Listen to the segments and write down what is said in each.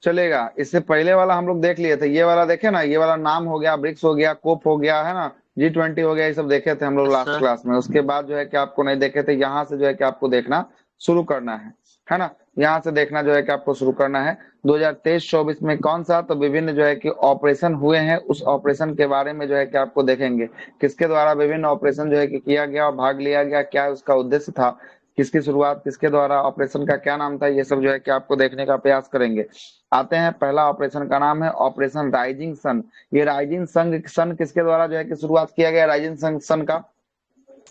चलेगा। इससे पहले वाला हम लोग देख लिए थे, ये वाला देखे ना, ये वाला नाम हो गया, ब्रिक्स हो गया, कोप हो गया, है ना, G20 हो गया, ये सब देखे थे हम लोग लास्ट सर क्लास में। उसके बाद जो है कि आपको नहीं देखे थे, यहाँ से जो है कि आपको देखना शुरू करना है ना। यहाँ से देखना जो है कि आपको शुरू करना है। 2023-24 में कौन सा, तो विभिन्न जो है कि ऑपरेशन हुए हैं, उस ऑपरेशन के बारे में जो है कि आपको देखेंगे, किसके द्वारा विभिन्न ऑपरेशन जो है कि किया गया और भाग लिया गया, क्या उसका उद्देश्य था, किसकी शुरुआत किसके द्वारा, ऑपरेशन का क्या नाम था, ये सब जो है कि आपको देखने का प्रयास करेंगे। आते हैं, पहला ऑपरेशन का नाम है ऑपरेशन राइजिंग सन। ये राइजिंग सन किसके द्वारा जो है कि शुरुआत किया गया, राइजिंग सन का?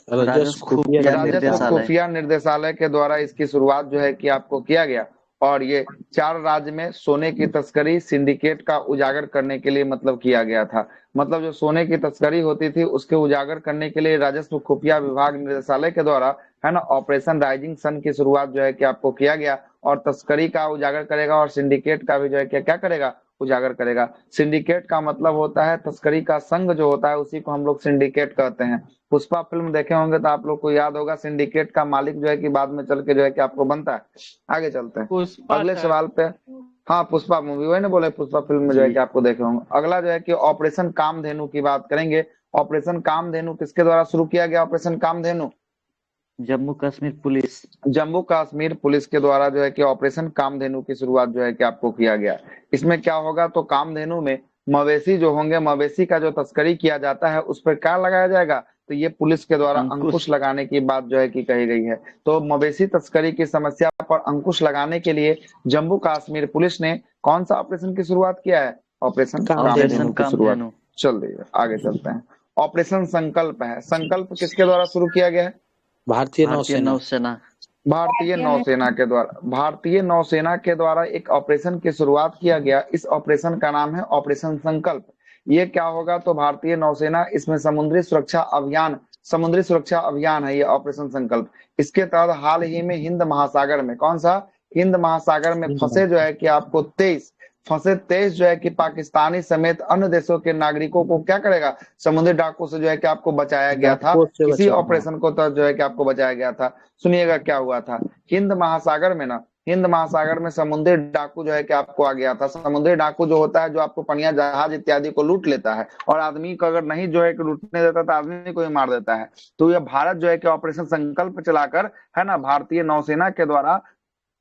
राजस्व राजस्व खुफिया खुफिया राजस्व निर्देशालय। खुफिया निर्देशालय के द्वारा इसकी शुरुआत जो है कि आपको किया गया। और ये 4 राज्य में सोने की तस्करी सिंडिकेट का उजागर करने के लिए मतलब किया गया था। मतलब जो सोने की तस्करी होती थी उसके उजागर करने के लिए राजस्व खुफिया विभाग निदेशालय के द्वारा, है ना, ऑपरेशन राइजिंग सन की शुरुआत जो है कि आपको किया गया। और तस्करी का उजागर करेगा और सिंडिकेट का भी जो है क्या करेगा, उजागर करेगा। सिंडिकेट का मतलब होता है तस्करी का संघ जो होता है, उसी को हम लोग सिंडिकेट कहते हैं। पुष्पा फिल्म देखे होंगे तो आप लोग को याद होगा, सिंडिकेट का मालिक जो है कि बाद में चल के जो है कि आपको बनता है। आगे चलते हैं पुष्पा अगले था। सवाल पे। हाँ, पुष्पा मूवी, वही ना बोले, पुष्पा फिल्म में जो है जी कि आपको देखे होंगे। अगला जो है कि ऑपरेशन कामधेनु की बात करेंगे। ऑपरेशन कामधेनु किसके द्वारा शुरू किया गया, operation Kamdhenu? Jammu Kashmir police. Jammu Kashmir police के द्वारा जो है कि ऑपरेशन कामधेनु की शुरुआत जो है कि आपको किया गया। इसमें क्या होगा, तो कामधेनु में मवेशी जो होंगे, मवेशी का जो तस्करी किया जाता है उस पर क्या लगाया जाएगा, तो ये पुलिस के द्वारा अंकुश। अंकुश लगाने की बात जो है कि कही गई है। तो मवेशी तस्करी की समस्या पर अंकुश लगाने के लिए जम्मू कश्मीर पुलिस ने कौन सा ऑपरेशन की शुरुआत किया है, ऑपरेशन कामधेनु। ऑपरेशन कामधेनु की शुरुआत। कामधेनु। चल रही है, आगे चलते हैं। ऑपरेशन संकल्प है। संकल्प किसके द्वारा शुरू किया गया है? भारतीय भारतीय नौसेना। नौसेना। भारतीय नौसेना के द्वारा एक ऑपरेशन की शुरुआत किया गया। इस ऑपरेशन का नाम है ऑपरेशन संकल्प। ये क्या होगा, तो भारतीय नौसेना इसमें समुद्री सुरक्षा अभियान है ये ऑपरेशन संकल्प। इसके तहत हाल ही में हिंद महासागर में, कौन सा, हिंद महासागर में फंसे जो है कि आपको 23 जो है कि पाकिस्तानी समेत अन्य देशों के नागरिकों को क्या करेगा, समुद्री डाकू से जो है कि आपको बचाया गया था। डाकू से इसी बचाओ, हाँ। ऑपरेशन को तहत जो है कि आपको बचाया गया था। सुनिएगा क्या हुआ था। हिंद महासागर में ना, हिंद महासागर में समुद्री डाकू जो है कि आपको आ गया था। समुद्री डाकू जो होता है, जो आपको पनिया जहाज इत्यादि को लूट लेता है, और आदमी को अगर नहीं जो है कि लूटने देता तो आदमी को ही मार देता है। तो यह भारत जो है कि ऑपरेशन संकल्प चलाकर, है ना, भारतीय नौसेना के द्वारा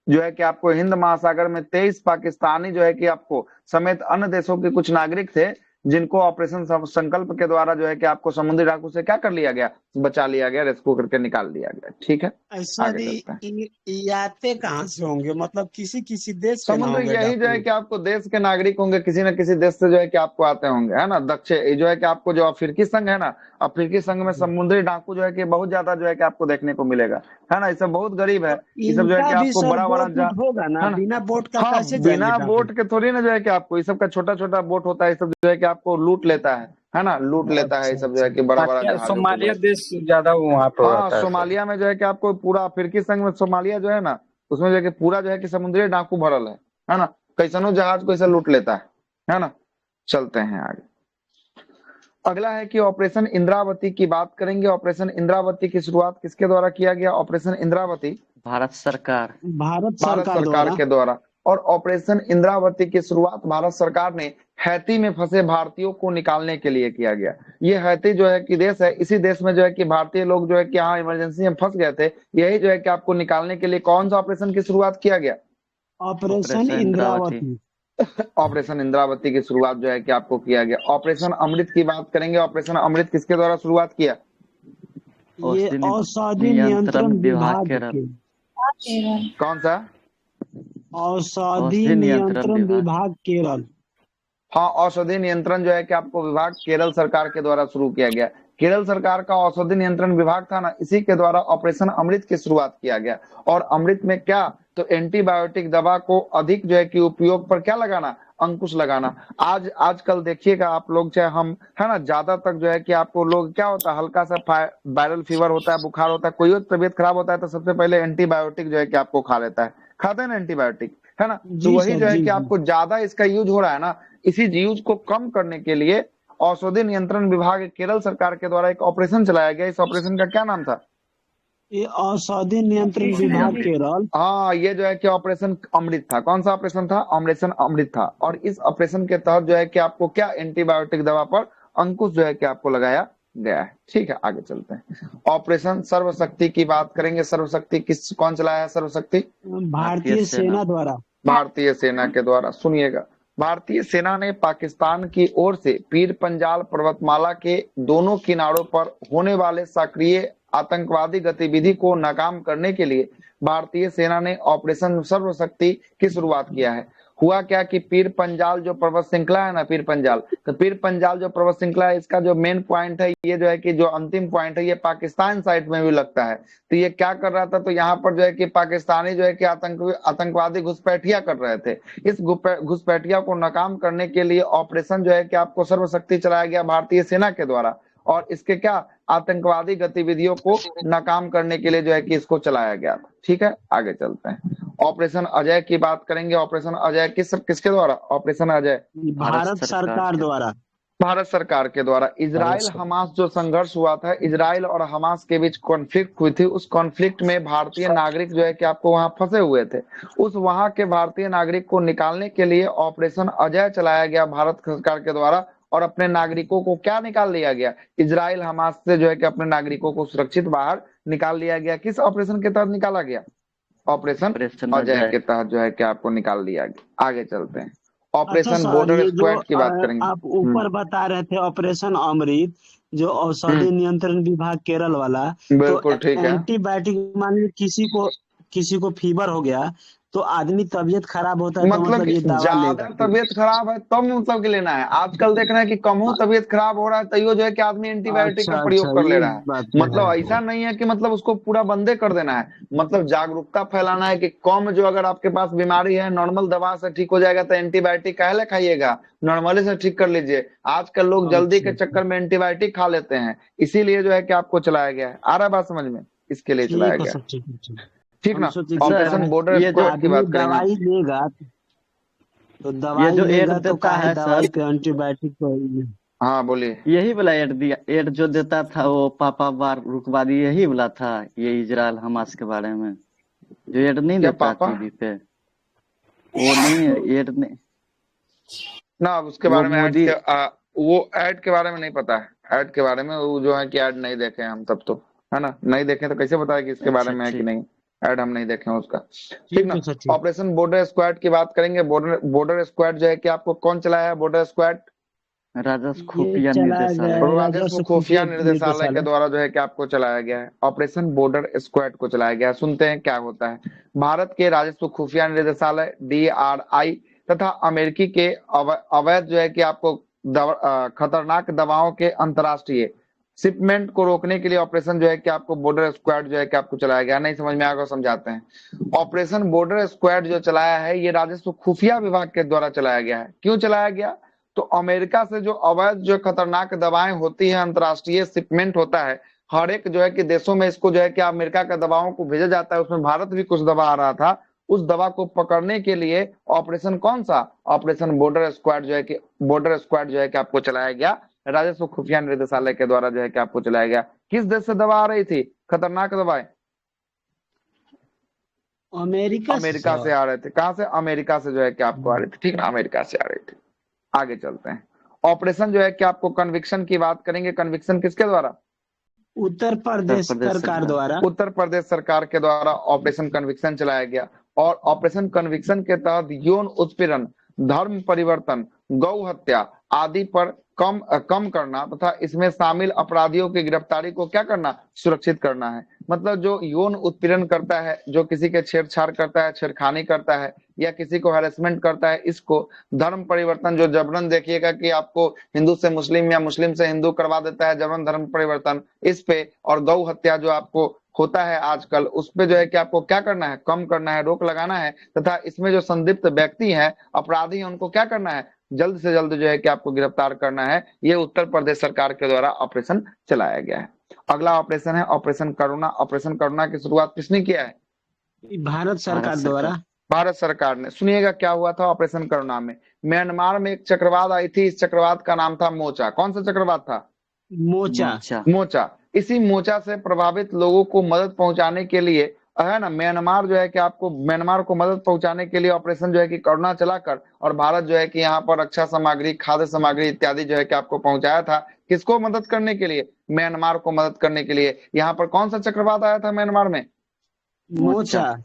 जो है कि आपको हिंद महासागर में 23 पाकिस्तानी जो है कि आपको समेत अन्य देशों के कुछ नागरिक थे, जिनको ऑपरेशन संकल्प के द्वारा जो है कि आपको समुद्री डाकू से क्या कर लिया गया, बचा लिया गया, रेस्क्यू करके निकाल लिया गया। ठीक है, ऐसा आगे भी चलते हैं। ये आते कहाँ से होंगे, मतलब किसी किसी देश के ना समुद्र होंगे यही जो है डाकू? कि आपको देश के नागरिक होंगे, किसी न किसी देश से जो है कि आपको आते होंगे, है ना। दक्षिण जो है कि आपको जो अफ्रीकी संघ है ना, अफ्रीकी संघ में समुद्री डाकू जो है कि बहुत ज्यादा जो है कि आपको देखने को मिलेगा, है ना। ये सब बहुत गरीब है, तो ये सब जो है इनका कि भी आपको सर बड़ा बड़ा बोट उट होगा ना, है ना। बिना बोट का हाँ, कैसे जाएंगे बिना डाकू? बोट के थोड़ी ना जो है कि आपको, ये सब का छोटा छोटा बोट होता है, ये सब जो है कि आपको लूट लेता है ना, लूट लेता है ये अच्छा सब जो है अच्छा। कि बड़ा बड़ा सोमालिया जहाजों को जो सोमालिया है। देश ज्यादा वहाँ पर हाँ, रहता है सर। सोमालिया में जो है कि आपको पूरा अफ्रीकी संघ में सोमालिया जो है ना, उसमें जो है कि पूरा जो है कि समुद्री डाकू भरल है ना। कैसनो जहाज को ऐसा लूट लेता है ना। चलते हैं आगे। अगला है कि ऑपरेशन इंद्रावती की बात करेंगे। ऑपरेशन इंद्रावती की शुरुआत किसके द्वारा किया गया, ऑपरेशन इंद्रावती? भारत सरकार। भारत भारत सरकार सरकार द्वारा। के द्वारा। और ऑपरेशन इंद्रावती की शुरुआत भारत सरकार ने हैती में फंसे भारतीयों को निकालने के लिए किया गया। ये हैती जो है कि देश है, इसी देश में जो है कि भारतीय लोग जो है कि यहाँ इमरजेंसी में फंस गए थे। यही जो है कि आपको निकालने के लिए कौन सा ऑपरेशन की शुरुआत किया गया, operation operation Indravati. Indravati. Operation Indravati की शुरुआत जो है कि आपको किया गया। ऑपरेशन अमृत की बात करेंगे। ऑपरेशन अमृत किसके द्वारा शुरुआत किया, ये औषधि औषधि नियंत्रण नियंत्रण विभाग विभाग केरल। के, कौन सा? औषधि औषधि नियंत्रण नियंत्रण विभाग। विभाग केरल। हाँ, औषधि नियंत्रण जो है कि आपको विभाग केरल सरकार के द्वारा शुरू किया गया। केरल सरकार का औषधि नियंत्रण विभाग था ना, इसी के द्वारा ऑपरेशन अमृत की शुरुआत किया गया। और अमृत में क्या, तो एंटीबायोटिक दवा को अधिक जो है कि उपयोग पर क्या लगाना, अंकुश लगाना। आजकल देखिएगा आप लोग, चाहे हम, है ना, ज्यादा तक जो है कि आपको लोग क्या होता है, हल्का सा वायरल फीवर होता है, बुखार होता है, कोई और तबियत खराब होता है, तो सबसे पहले एंटीबायोटिक जो है कि आपको खा लेता है, खाते हैं ना एंटीबायोटिक, है ना। तो जी वही सर, जो है जी कि जी। आपको ज्यादा इसका यूज हो रहा है ना, इसी यूज को कम करने के लिए औषधि नियंत्रण विभाग केरल सरकार के द्वारा एक ऑपरेशन चलाया गया। इस ऑपरेशन का क्या नाम था, ये औषधि नियंत्रण विभाग केरल। हाँ, ये जो है कि ऑपरेशन अमृत था। कौन सा ऑपरेशन था? ऑपरेशन अमृत था। और इस ऑपरेशन के तहत जो है कि आपको क्या एंटीबायोटिक दवा पर अंकुश जो है कि आपको लगाया गया है। ठीक है, आगे चलते हैं। ऑपरेशन सर्वशक्ति की बात करेंगे। सर्वशक्ति कौन चलाया है? सर्वशक्ति भारतीय भारतीय सेना। सेना द्वारा। भारतीय सेना के द्वारा। सुनिएगा, भारतीय सेना ने पाकिस्तान की ओर से पीर पंजाल पर्वतमाला के दोनों किनारों पर होने वाले सक्रिय आतंकवादी गतिविधि को नाकाम करने के लिए भारतीय सेना ने ऑपरेशन सर्वशक्ति की शुरुआत किया है। हुआ क्या कि पीर पंजाल जो पर्वत श्रृंखला है ना, पीर पंजाल, तो पीर पंजाल जो पर्वत श्रृंखला है, इसका जो मेन पॉइंट है, ये जो है कि जो अंतिम पॉइंट है, ये पाकिस्तान साइड में भी लगता है। तो ये क्या कर रहा था? तो यहाँ पर जो है कि पाकिस्तानी जो है कि आतंकवादी घुसपैठिया कर रहे थे। इस घुसपैठिया को नाकाम करने के लिए ऑपरेशन जो है कि आपको सर्वशक्ति चलाया गया भारतीय सेना के द्वारा। और इसके क्या आतंकवादी गतिविधियों को नाकाम करने के लिए जो है कि इसको चलाया गया था। ठीक है, आगे चलते हैं। ऑपरेशन अजय की बात करेंगे। ऑपरेशन अजय किसके द्वारा? ऑपरेशन अजय भारत सरकार द्वारा। भारत सरकार के द्वारा। इजराइल हमास जो संघर्ष हुआ था, इजराइल और हमास के बीच कॉन्फ्लिक्ट हुई थी। उस कॉन्फ्लिक्ट में भारतीय नागरिक जो है कि आपको वहां फंसे हुए थे। उस वहां के भारतीय नागरिक को निकालने के लिए ऑपरेशन अजय चलाया गया भारत सरकार के द्वारा। और अपने नागरिकों को क्या निकाल लिया गया? इजराइल हमास से जो है कि अपने नागरिकों को सुरक्षित बाहर निकाल लिया गया। किस ऑपरेशन के तहत निकाला गया? ऑपरेशन अजय के तहत जो है कि आपको निकाल लिया गया। आगे चलते हैं। अच्छा ऑपरेशन सर, बॉर्डर ये जो स्क्वाड की बात करेंगे। आप ऊपर बता रहे थे ऑपरेशन अमृत, जो औषधि नियंत्रण विभाग केरल वाला, तो बिल्कुल ठीक है। एंटीबायोटिक मान लीजिए किसी को फीवर हो गया, तो आदमी तबीयत खराब होता है, तो मतलब मतलब ये दवा ज्यादा लेगा। तबीयत खराब है तब मतलब के लेना है। आजकल देख रहे हैं कि कम हो तबीयत खराब हो रहा है तैयो जो है कि आदमी एंटीबायोटिक का अच्छा अच्छा, प्रयोग कर ले ये रहा है। बात तो मतलब है। ऐसा नहीं है कि मतलब उसको पूरा बंदे कर देना है। मतलब जागरूकता फैलाना है कि कम जो अगर आपके पास बीमारी है, नॉर्मल दवा से ठीक हो जाएगा, तो एंटीबायोटिक काहे खाइएगा? नॉर्मली से ठीक कर लीजिए। आजकल लोग जल्दी के अच्छा चक्कर में एंटीबायोटिक खा लेते हैं। इसीलिए जो है कि आपको चलाया गया है। आ रहा है बात समझ में? इसके लिए चलाया ठीक है गया सर, है। ठीक है, ठीक है। ठीक हम ना? सोचे कि ऑपरेशन बॉर्डर ये जो स्क्वाड की आदमी बात करेंगे हम। दवाई लेगा, तो ये दवाई जो एड लेगा तो देता काहे है दवाई सर, पे एंटीबायोटिक तो। हाँ बोलिए। यही वाला एड दिया, एड जो देता था वो पापा बार रुकवा दी, यही वाला था। ये इजराइल हमास के बारे में जो एड नहीं क्या देता पापा? टीवी पे, वो नहीं एड नहीं। ना अब उसके वो बारे में मोदी। वो ऐड के बारे में नहीं पता है। ऐड के बारे में वो जो है कि ऐड नहीं देखे हम तब तो, है ना? नहीं देखे तो कैसे बताए कि इसके बारे अच्छा में है कि ठीक। नहीं। ऐड हम नहीं देखे हैं उसका। ठीक ठीक ना? है सर, ठीक। ऑपरेशन बॉर्डर स्क्वाड की बात करेंगे। बॉर्डर स्क्वाड जो है कि आपको कौन चलाया है? बॉर्डर स्क्वाड राजस्व ये खुफिया चलाया गया निर्देशालय। है राजस्व राजस्व खुफिया खुफिया निदेशालय के निदेशालय। द्वारा जो है कि आपको चलाया गया है। ऑपरेशन बॉर्डर स्क्वाड को चलाया गया है। सुनते हैं क्या होता है। भारत के राजस्व खुफिया निदेशालय DRI तथा अमेरिकी के अवैध जो है कि आपको खतरनाक दवाओं के अंतरराष्ट्रीय शिपमेंट को रोकने के लिए ऑपरेशन जो है कि आपको बॉर्डर स्क्वाड जो है कि आपको चलाया गया। नहीं समझ में आएगा समझाते हैं। ऑपरेशन बॉर्डर स्क्वाड जो चलाया है, ये राजस्व खुफिया विभाग के द्वारा चलाया गया है। क्यों चलाया गया? तो अमेरिका से जो अवैध जो खतरनाक दवाएं होती है, अंतरराष्ट्रीय शिपमेंट होता है, हर एक जो है कि देशों में इसको जो है कि अमेरिका का दवाओं को भेजा जाता है। उसमें भारत भी कुछ दवा आ रहा था। उस दवा को पकड़ने के लिए ऑपरेशन कौन सा? ऑपरेशन बॉर्डर स्क्वाड जो है कि आपको चलाया गया। राजस्व खुफिया निदेशालय के द्वारा जो है कि आपको चलाया गया। किस देश से दवा आ रही थी? खतरनाक दवाएं अमेरिका से अमेरिका से सर। आ रहे थे। कहां से? अमेरिका से जो है कि आपको आ रही थी। ठीक ना? अमेरिका से आ रही थी। आगे चलते हैं। ऑपरेशन जो है कि आपको कन्विक्शन की बात करेंगे। कन्विक्शन किसके द्वारा? उत्तर उत्तर प्रदेश प्रदेश सरकार सरकार। द्वारा। उत्तर प्रदेश सरकार के द्वारा ऑपरेशन कन्विक्शन चलाया गया। और ऑपरेशन कन्विक्शन के तहत यौन उत्पीड़न, धर्म परिवर्तन, गौ हत्या आदि पर कम करना तथा इसमें शामिल अपराधियों की गिरफ्तारी को क्या करना? सुरक्षित करना है। मतलब जो यौन उत्पीड़न करता है, जो किसी के छेड़छाड़ करता है, छेड़खानी करता है, या किसी को हैरेसमेंट करता है, इसको धर्म परिवर्तन, जो जबरन देखिएगा कि आपको हिंदू से मुस्लिम या मुस्लिम से हिंदू करवा देता है, जबरन धर्म परिवर्तन, इस पे, और गौ हत्या जो आपको होता है आजकल, उस पे जो है कि आपको क्या करना है? कम करना है, रोक लगाना है। तथा इसमें जो संदिग्ध व्यक्ति हैं, अपराधी हैं, उनको क्या करना है? जल्द से जल्द जो है कि आपको गिरफ्तार करना है। ये उत्तर प्रदेश सरकार के द्वारा ऑपरेशन चलाया गया है। अगला ऑपरेशन है ऑपरेशन करुणा। ऑपरेशन करुणा की शुरुआत किसने किया है? भारत भारत सरकार द्वारा। सरकार। भारत सरकार ने। सुनिएगा क्या हुआ था ऑपरेशन करुणा में। म्यांमार में एक चक्रवात आई थी। इस चक्रवात का नाम था मोचा। कौन सा चक्रवात था? मोचा। मोर्चा। मोचा। इसी मोर्चा से प्रभावित लोगों को मदद पहुंचाने के लिए है ना, म्यांमार जो है कि आपको म्यांमार को मदद पहुंचाने के लिए ऑपरेशन जो है कि करुणा चलाकर और भारत जो है कि यहाँ पर रक्षा सामग्री, खाद्य सामग्री इत्यादि जो है कि आपको पहुंचाया था। किसको मदद करने के लिए? म्यांमार को मदद करने के लिए। यहाँ पर कौन सा चक्रवात आया था म्यांमार में? मोचा।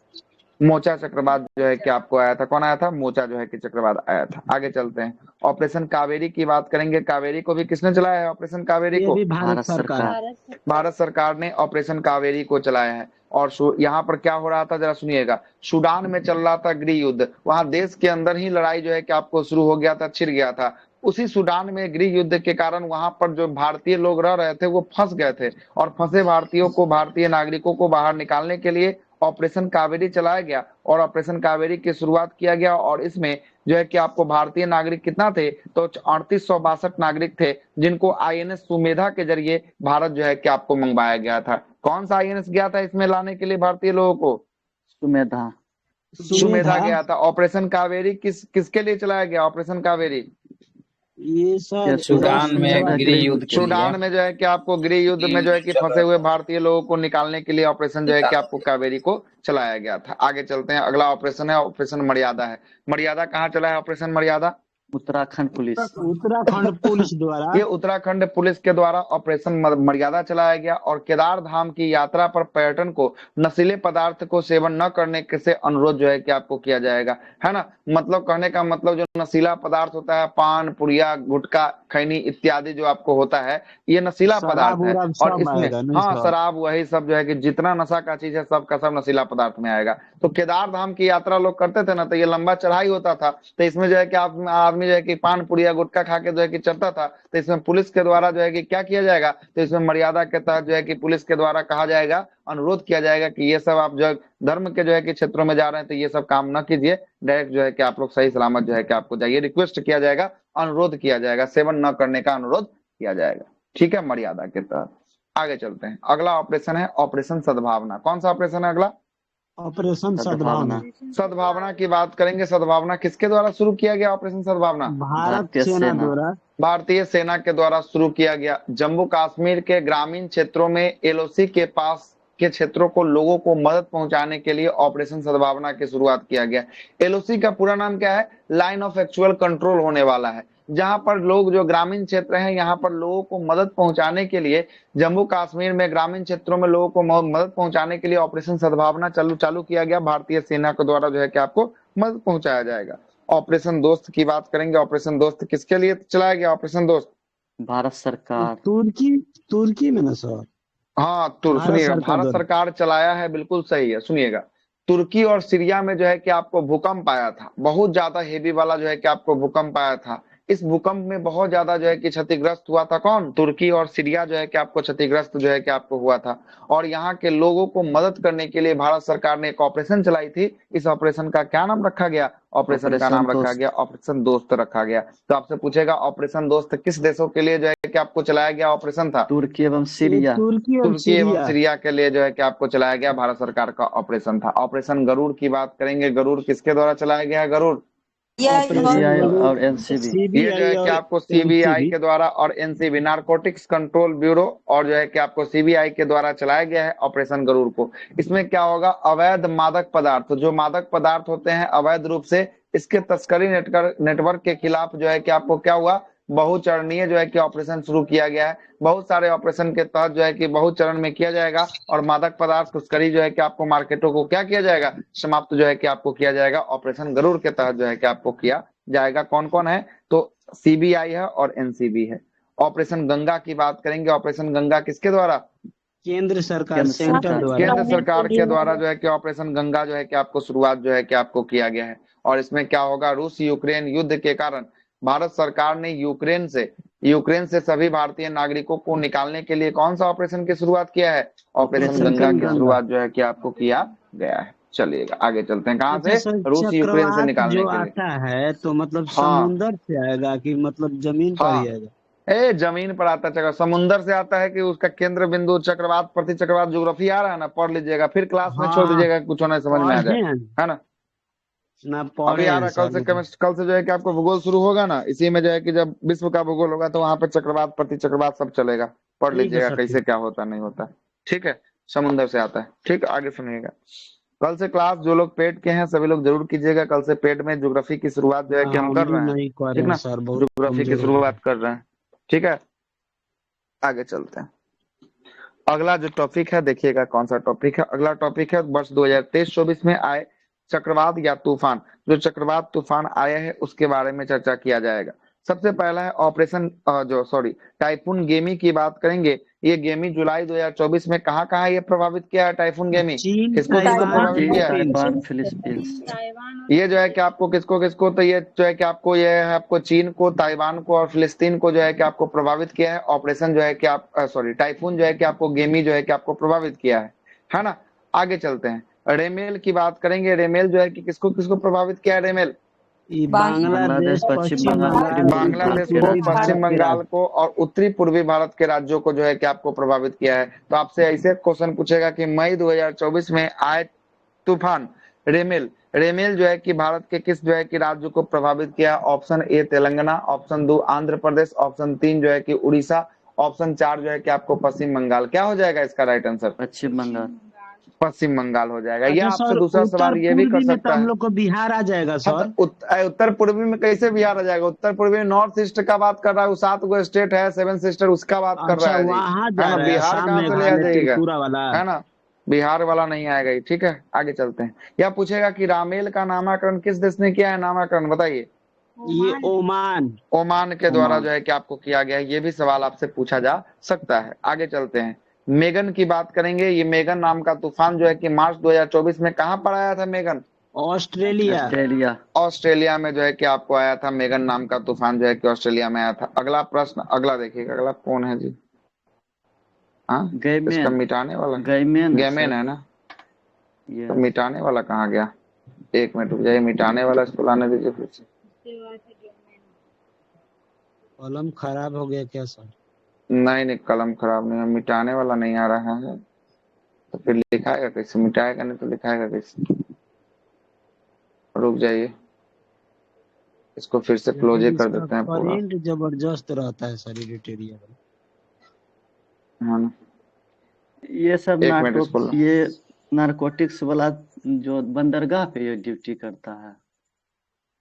मोचा चक्रवात जो है कि आपको आया था। कौन आया था? मोचा जो है कि चक्रवात आया था। आगे चलते हैं, ऑपरेशन कावेरी की बात करेंगे। कावेरी को भी किसने चलाया है? ऑपरेशन कावेरी ये को भी भारत भारत सरकार। सरकार। भारत सरकार ने ऑपरेशन कावेरी को चलाया है। और यहाँ पर क्या हो रहा था जरा सुनिएगा। सूडान में चल रहा था गृह युद्ध, वहां देश के अंदर ही लड़ाई जो है कि आपको शुरू हो गया था, छिड़ गया था। उसी सूडान में गृह युद्ध के कारण वहां पर जो भारतीय लोग रह रहे थे वो फंस गए थे, और फंसे भारतीयों को, भारतीय नागरिकों को बाहर निकालने के लिए ऑपरेशन कावेरी चलाया गया और ऑपरेशन कावेरी की शुरुआत किया गया। और इसमें जो है कि आपको भारतीय नागरिक कितना थे? तो 3862 नागरिक थे, जिनको आईएनएस सुमेधा के जरिए भारत जो है कि आपको मंगवाया गया था। कौन सा आईएनएस गया था इसमें लाने के लिए भारतीय लोगों को? सुमेधा। सुमेधा गया था। ऑपरेशन कावेरी किसके लिए चलाया गया? ऑपरेशन कावेरी ये सब सूडान में गृह युद्ध के लिए। सूडान में जो है कि आपको गृह युद्ध में जो है कि फंसे हुए भारतीय लोगों को निकालने के लिए ऑपरेशन जो है कि आपको कावेरी को चलाया गया था। आगे चलते हैं, अगला ऑपरेशन है ऑपरेशन मर्यादा है। मर्यादा कहाँ चला है ऑपरेशन मर्यादा? उत्तराखंड पुलिस। उत्तराखंड पुलिस द्वारा। ये उत्तराखंड पुलिस के द्वारा ऑपरेशन मर्यादा चलाया गया और केदार धाम की यात्रा पर पर्यटन को नशीले पदार्थ को सेवन न करने के से अनुरोध जो है कि आपको किया जाएगा, है ना। मतलब कहने का मतलब जो नशीला पदार्थ होता है, पान, पुड़िया, गुटखा, खैनी इत्यादि जो आपको होता है, ये नशीला पदार्थ है। और इसमें हाँ, शराब, वही सब जो है कि जितना नशा का चीज है सब का सब नशीला पदार्थ में आएगा। तो केदार धाम की यात्रा लोग करते थे ना, तो ये लंबा चढ़ाई होता था, तो इसमें जो है कि आदमी जो है कि पान पुड़िया गुटखा खा के जो है कि चढ़ता था। तो इसमें पुलिस के द्वारा जो है कि क्या किया जाएगा? तो इसमें मर्यादा के तहत जो है कि पुलिस के द्वारा कहा जाएगा, अनुरोध किया जाएगा कि ये सब आप जो धर्म के जो है कि क्षेत्रों में जा रहे हैं तो ये सब काम न कीजिए, डायरेक्ट जो है कि आप लोग सही सलामत जो है कि आपको जाइए। रिक्वेस्ट किया जाएगा, अनुरोध किया जाएगा, सेवन न करने का अनुरोध किया जाएगा। ठीक है, मर्यादा के तहत। आगे चलते हैं, अगला ऑपरेशन है ऑपरेशन सद्भावना। कौन सा ऑपरेशन है अगला? ऑपरेशन सद्भावना। सद्भावना की बात करेंगे। सद्भावना किसके द्वारा शुरू किया गया? ऑपरेशन सद्भावना भारत सेना द्वारा। भारतीय सेना के द्वारा शुरू किया गया। जम्मू कश्मीर के ग्रामीण क्षेत्रों में एलओसी के पास के क्षेत्रों को लोगों को मदद पहुंचाने के लिए ऑपरेशन सद्भावना की शुरुआत किया गया। एलओसी का पूरा नाम क्या है? लाइन ऑफ एक्चुअल कंट्रोल होने वाला है। जहां पर लोग जो ग्रामीण क्षेत्र हैं, यहाँ पर लोगों को मदद पहुंचाने के लिए, जम्मू कश्मीर में ग्रामीण क्षेत्रों में लोगों को मदद पहुंचाने के लिए ऑपरेशन सद्भावना चालू किया गया। भारतीय सेना के द्वारा जो है कि आपको मदद पहुंचाया जाएगा। ऑपरेशन दोस्त की बात करेंगे। ऑपरेशन दोस्त किसके लिए चलाया गया? ऑपरेशन दोस्त भारत सरकार। तुर्की में ना सर? हाँ, सुनिएगा, भारत सरकार चलाया है, बिल्कुल सही है। सुनिएगा, तुर्की और सीरिया में जो है कि आपको भूकंप आया था, बहुत ज्यादा हेवी वाला जो है कि आपको भूकंप आया था। इस भूकंप में बहुत ज्यादा जो है कि क्षतिग्रस्त हुआ था। कौन? तुर्की और सीरिया जो है कि आपको क्षतिग्रस्त जो है कि आपको हुआ था। और यहाँ के लोगों को मदद करने के लिए भारत सरकार ने एक ऑपरेशन चलाई थी। इस ऑपरेशन का क्या नाम रखा गया? ऑपरेशन का नाम रखा गया ऑपरेशन दोस्त रखा गया। तो आपसे पूछेगा ऑपरेशन दोस्त किस देशों के लिए जो है कि आपको चलाया गया ऑपरेशन था? तुर्की एवं सीरिया। तुर्की एवं सीरिया के लिए जो है कि आपको चलाया गया भारत सरकार का ऑपरेशन था। ऑपरेशन गरुड़ की बात करेंगे। गरुड़ किसके द्वारा चलाया गया है? गरुड़ सीबीआई और एनसीबी। ये जो है कि आपको सीबीआई के द्वारा और एनसीबी, नारकोटिक्स कंट्रोल ब्यूरो, और जो है कि आपको सीबीआई के द्वारा चलाया गया है ऑपरेशन गरुड़ को। इसमें क्या होगा? अवैध मादक पदार्थ, जो मादक पदार्थ होते हैं अवैध रूप से, इसके तस्करी नेटवर्क के खिलाफ जो है कि आपको क्या हुआ? बहुचरणीय जो है कि ऑपरेशन शुरू किया गया है। बहुत सारे ऑपरेशन के तहत जो है कि बहुत चरण में किया जाएगा और मादक पदार्थ तस्करी जो है कि आपको मार्केटों को क्या किया जाएगा? समाप्त जो है कि आपको किया जाएगा। ऑपरेशन गरुड़ के तहत जो है कि आपको किया जाएगा। कौन कौन है? तो सीबीआई है और एनसीबी है। ऑपरेशन गंगा की बात करेंगे। ऑपरेशन गंगा किसके द्वारा? केंद्र सरकार, सेंट्रल द्वारा। केंद्र सरकार के द्वारा जो है कि ऑपरेशन गंगा जो है कि आपको शुरुआत जो है कि आपको किया गया है। और इसमें क्या होगा? रूस यूक्रेन युद्ध के कारण भारत सरकार ने यूक्रेन से सभी भारतीय नागरिकों को निकालने के लिए कौन सा ऑपरेशन की शुरुआत किया है? ऑपरेशन गंगा की शुरुआत जो है कि आपको किया गया है। चलिएगा आगे चलते हैं। कहाँ से? रूस यूक्रेन से निकालने के लिए। आता है तो मतलब समुद्र से आएगा कि मतलब जमीन पर ही आएगा? जमीन पर आता चक्रवात समुद्र से आता है कि उसका केंद्र बिंदु चक्रवात, प्रति चक्रवात ज्योग्राफी आ रहा है ना, पढ़ लीजिएगा, फिर क्लास में छोड़ दीजिएगा, कुछ होना समझ में आ जाए, है ना। अभी आ रहा कल से जो है कि आपको भूगोल शुरू होगा ना, इसी में जो है कि जब विश्व का भूगोल होगा तो वहां पर चक्रवात, प्रति चक्रवात सब चलेगा। पढ़ ठीक है लीजिएगा सर, कैसे क्या होता नहीं होता। ठीक है, समुंदर से आता है। ठीक है, आगे सुनिएगा। कल से क्लास जो लोग पेड के हैं सभी लोग जरूर कीजिएगा। कल से पेड में ज्योग्राफी की शुरुआत जो है कि हम हम कर लोग रहे हैं। नहीं कर ठीक रहे हैं ना, सर, बहुत ज्योग्राफी की कमजोर हो गए। शुरुआत कर रहे हैं। ठीक है, आगे चलते हैं। अगला जो टॉपिक है देखिएगा कौन सा टॉपिक है। अगला टॉपिक है वर्ष 2023-24 में आए चक्रवात या तूफान। जो चक्रवात तूफान आया है उसके बारे में चर्चा किया जाएगा। सबसे पहला है ऑपरेशन जो सॉरी टाइफून गेमी की बात करेंगे। ये गेमी जुलाई 2024 में कहाँ कहाँ ये प्रभावित किया है टाइफून गेमी? चीन, किसको किसको ताइवान, प्रभावित चीन, किया है? Taiwan, Philippines. फिलीपींस। ये जो है कि आपको किसको किसको, तो ये जो है कि आपको ये है आपको चीन को, ताइवान को और फिलिस्तीन को जो है कि आपको प्रभावित किया है। ऑपरेशन जो है कि आप सॉरी टाइफून जो है कि आपको गेमी जो है कि आपको प्रभावित किया है ना। आगे चलते हैं, रेमेल की बात करेंगे। रेमेल जो है कि किसको किसको प्रभावित किया है? रेमेल ये बांग्लादेश, बांग्लादेश, पश्चिम पश्चिम बंगाल, उत्तरी बंगाल, पूर्वी उत्तर भारत बांग्लादेश के को, पूर्वी राज्यों पश्चिम भारत को। के बंगाल राज्य। को और उत्तरी पूर्वी भारत के राज्यों को जो है कि आपको प्रभावित किया है। तो आपसे ऐसे क्वेश्चन पूछेगा कि मई 2024 में आए तूफान रेमेल, रेमेल जो है कि भारत के किस जो है कि राज्य को प्रभावित किया? Option A Telangana, option 2 Andhra Pradesh, option 3 जो है कि उड़ीसा, ऑप्शन 4 जो है कि आपको पश्चिम बंगाल। क्या हो जाएगा इसका राइट आंसर? पश्चिम बंगाल। पश्चिम बंगाल हो जाएगा। अच्छा या आपसे सर, दूसरा उत्तर सवाल ये भी कर पूर्वी में तो सकता हम है। लोग को बिहार आ जाएगा हाँ, तो सर। उत्तर पूर्वी में कैसे बिहार आ जाएगा? उत्तर पूर्वी में नॉर्थ ईस्ट का बात कर रहा है, वो 7 गो स्टेट है, 7 सिस्टर, उसका बात कर अच्छा, रहा है जी। वहां है जा ना, रहा है बिहार असम, कहाँ से ले आ मेघालय, जाएगा? त्रिपुरा वाला। है ना, बिहार वाला नहीं आएगा ये। ठीक है, आगे चलते हैं। या पूछेगा कि रामेल का नामकरण किस देश ने किया है? नामकरण बताइए। ये ओमान। ओमान के द्वारा ओमान। जो है कि आपको किया गया है। ये भी सवाल आपसे पूछा जा सकता है। आगे चलते हैं, मेगन की बात करेंगे। ये मेगन नाम का तूफान जो है कि मार्च 2024 में कहाँ पर आया था? Megan Australia. ऑस्ट्रेलिया। ऑस्ट्रेलिया में जो है कि आपको आया था। मेगन नाम का तूफान जो है कि ऑस्ट्रेलिया में आया था। अगला प्रश्न, अगला देखिएगा, अगला कौन है जी? हाँ, इसका गैमेन, मिटाने वाला गैमेन है गेमेन सर। है ना। तो यस। मिटाने वाला कहाँ गया? एक मिनट रुक जाइए, मिटाने वाला इसको लाने दीजिए फिर से। कलम खराब हो गया क्या सर? नहीं नहीं, कलम खराब नहीं है, मिटाने वाला नहीं आ रहा है। तो फिर लिखाएगा कैसे? मिटाएगा नहीं तो लिखाएगा कैसे? रुक जाइए, इसको फिर से क्लोज लेकिन कर इसका देते हैं पूरा। करेंट जबरदस्त रहता है सर, इरिटेरिया में। हाँ ना, ये सब एक मिनट इसको ये नारकोटिक्स वाला जो बंदरगाह पे ये ड्यूटी करता है।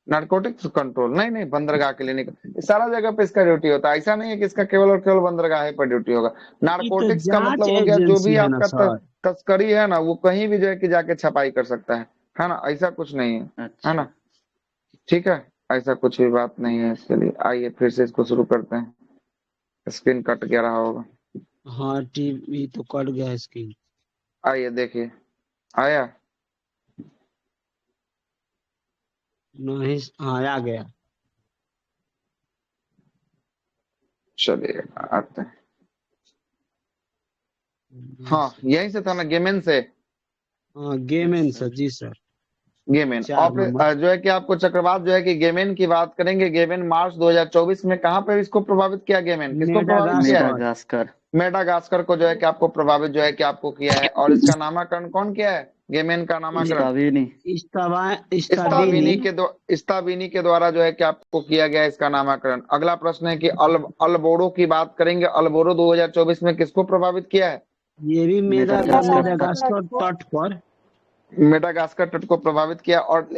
नारकोटिक्स कंट्रोल नहीं नहीं, बंदरगाह के लिए नहीं, ये सारा जगह पे इसका ड्यूटी होता है। ऐसा नहीं है कि इसका केवल और केवल बंदरगाह पर ड्यूटी होगा। ये तो नारकोटिक्स का जांच मतलब हो गया जो भी एजेंसी है ना आपका सर। तस्करी है ना, वो कहीं भी जो है कि जाके छपाई कर सकता है ना, ऐसा कुछ नहीं है अच्छा। ना। ठीक है, ऐसा कुछ भी बात नहीं है इसके लिए। आइए फिर से इसको शुरू करते हैं। स्क्रीन कट गया रहा होगा। हाँ, टीवी तो कट गया है स्क्रीन। आइए देखिए, आया? नहीं, हाँ आ गया। चलिए आते हैं। हाँ, यहीं से था ना, गेमेन से। हाँ, गेमेन सर, जी सर। गेमेन 4 नंबर। जो है कि आपको चक्रवात जो है कि गेमेन की बात करेंगे। गेमेन मार्च 2024 में कहाँ पे इसको प्रभावित किया? गेमेन किसको प्रभावित किया है? मेडागास्कर। मेडागास्कर को जो है कि आपको प्रभावित जो है कि आपको किया है। और इसका नामकरण कौन किया है? गेमेन का नामकरण इस्ताविनी। इस्ताबिनी। इस्ताबिनी के द्वारा जो है कि आपको किया गया है इसका नामकरण। अगला प्रश्न है कि अल्बोरो की बात करेंगे। अल्बोरो 2024 में किसको प्रभावित किया है? ये भी मेडागास्कर। मेडागास्कर तट पर। मेडागास्कर तट को प्रभावित किया। और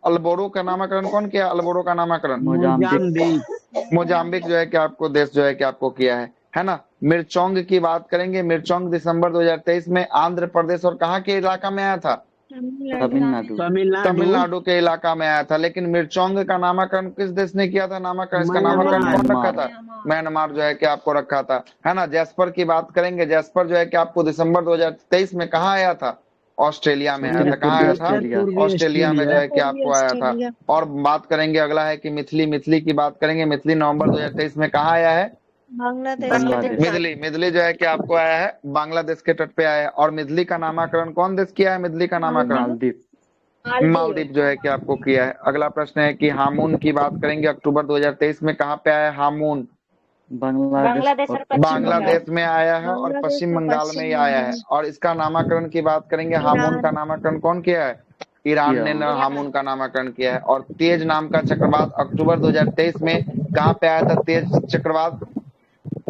अल्बोरो का नामकरण कौन किया? अल्बोरो का नामकरण मोजाम्बिक। मोजाम्बिक जो है कि आपको देश जो है कि आपको किया है ना। मिर्चोंग की बात करेंगे। मिर्चोंग दिसंबर 2023 में आंध्र प्रदेश और कहाँ के इलाका में आया था? तमिलनाडु। तमिलनाडु के इलाका में आया था। लेकिन मिर्चोंग का नामकरण किस देश ने किया था? नामकरण, इसका नामकरण कौन रखा था? म्यांमार जो है कि आपको रखा था, है ना। जैस्पर की बात करेंगे। जैस्पर जो है कि आपको दिसंबर 2023 में कहाँ आया था? ऑस्ट्रेलिया में आया था। कहाँ आया था? ऑस्ट्रेलिया में जो है कि आपको आया था। और बात करेंगे, अगला है कि मिथिली, मिथिली की बात करेंगे। मिथिली नवंबर 2023 में कहाँ आया है? बांग्लादेश। मिथिली जो है कि आपको आया है बांग्लादेश के तट पे आया है। और मिथिली का नामकरण कौन देश किया है? मिथिली का नामकरण मालदीव। मालदीव जो है कि आपको किया है। अगला प्रश्न है कि हामून की बात करेंगे। अक्टूबर 2023 में कहाँ पे आया है हामून? बांग्लादेश और पश्चिम बंगाल। बांग्लादेश में आया है और पश्चिम बंगाल में ही आया है। और इसका नामकरण की बात करेंगे। हामून का नामकरण कौन किया है? ईरान ने हामून का नामकरण किया है। और तेज नाम का चक्रवात अक्टूबर 2023 में कहाँ पे आया था? तेज चक्रवात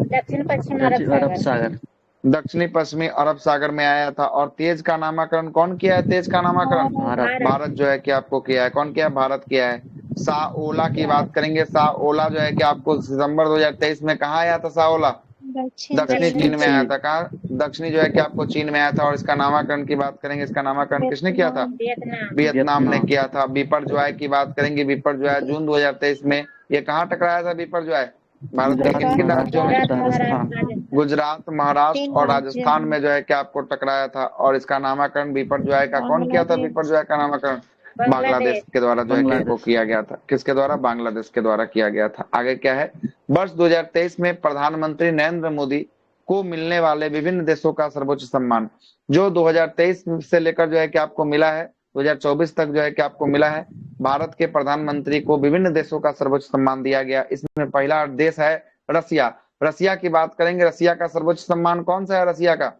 दक्षिण पश्चिम अरब अरब सागर। सागर। दक्षिणी पश्चिमी अरब सागर में आया था। और तेज का नामकरण कौन किया है? तेज का नामकरण भारत। भारत जो है कि आपको किया है। कौन किया है? भारत किया है। साओला की बात करेंगे। साओला जो है कि आपको सितंबर 2023 में कहाँ आया था? साओला दक्षिणी चीन में आया था। कहाँ? दक्षिणी जो है कि आपको चीन में आया था। और इसका नामकरण की बात करेंगे, इसका नामकरण किसने किया था? वियतनाम। वियतनाम ने किया था। बिपरजॉय की बात करेंगे। बिपरजॉय जून 2023 में ये कहाँ टकराया था? बिपरजॉय भारत के किन किन राज्यों में? गुजरात, महाराष्ट्र, राजस्थान। राजस्थान। गुजरात, महाराष्ट्र और राजस्थान में जो है कि आपको टकराया था। और इसका नामकरण बिपरजॉय का कौन किया था? बिपरजॉय का नामकरण बांग्लादेश के द्वारा जो है कि वो किया गया था। किसके द्वारा? बांग्लादेश के द्वारा किया गया था। आगे क्या है? वर्ष 2023 में प्रधानमंत्री नरेंद्र मोदी को मिलने वाले विभिन्न देशों का सर्वोच्च सम्मान, जो 2023 से लेकर जो है कि आपको मिला है, 2024 तक जो है कि आपको मिला है। भारत के प्रधानमंत्री को विभिन्न देशों का सर्वोच्च सम्मान दिया गया। इसमें पहला देश है रसिया। रसिया की बात करेंगे। रसिया का सर्वोच्च सम्मान कौन सा है? रसिया का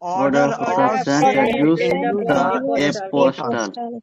order of Saint apostle.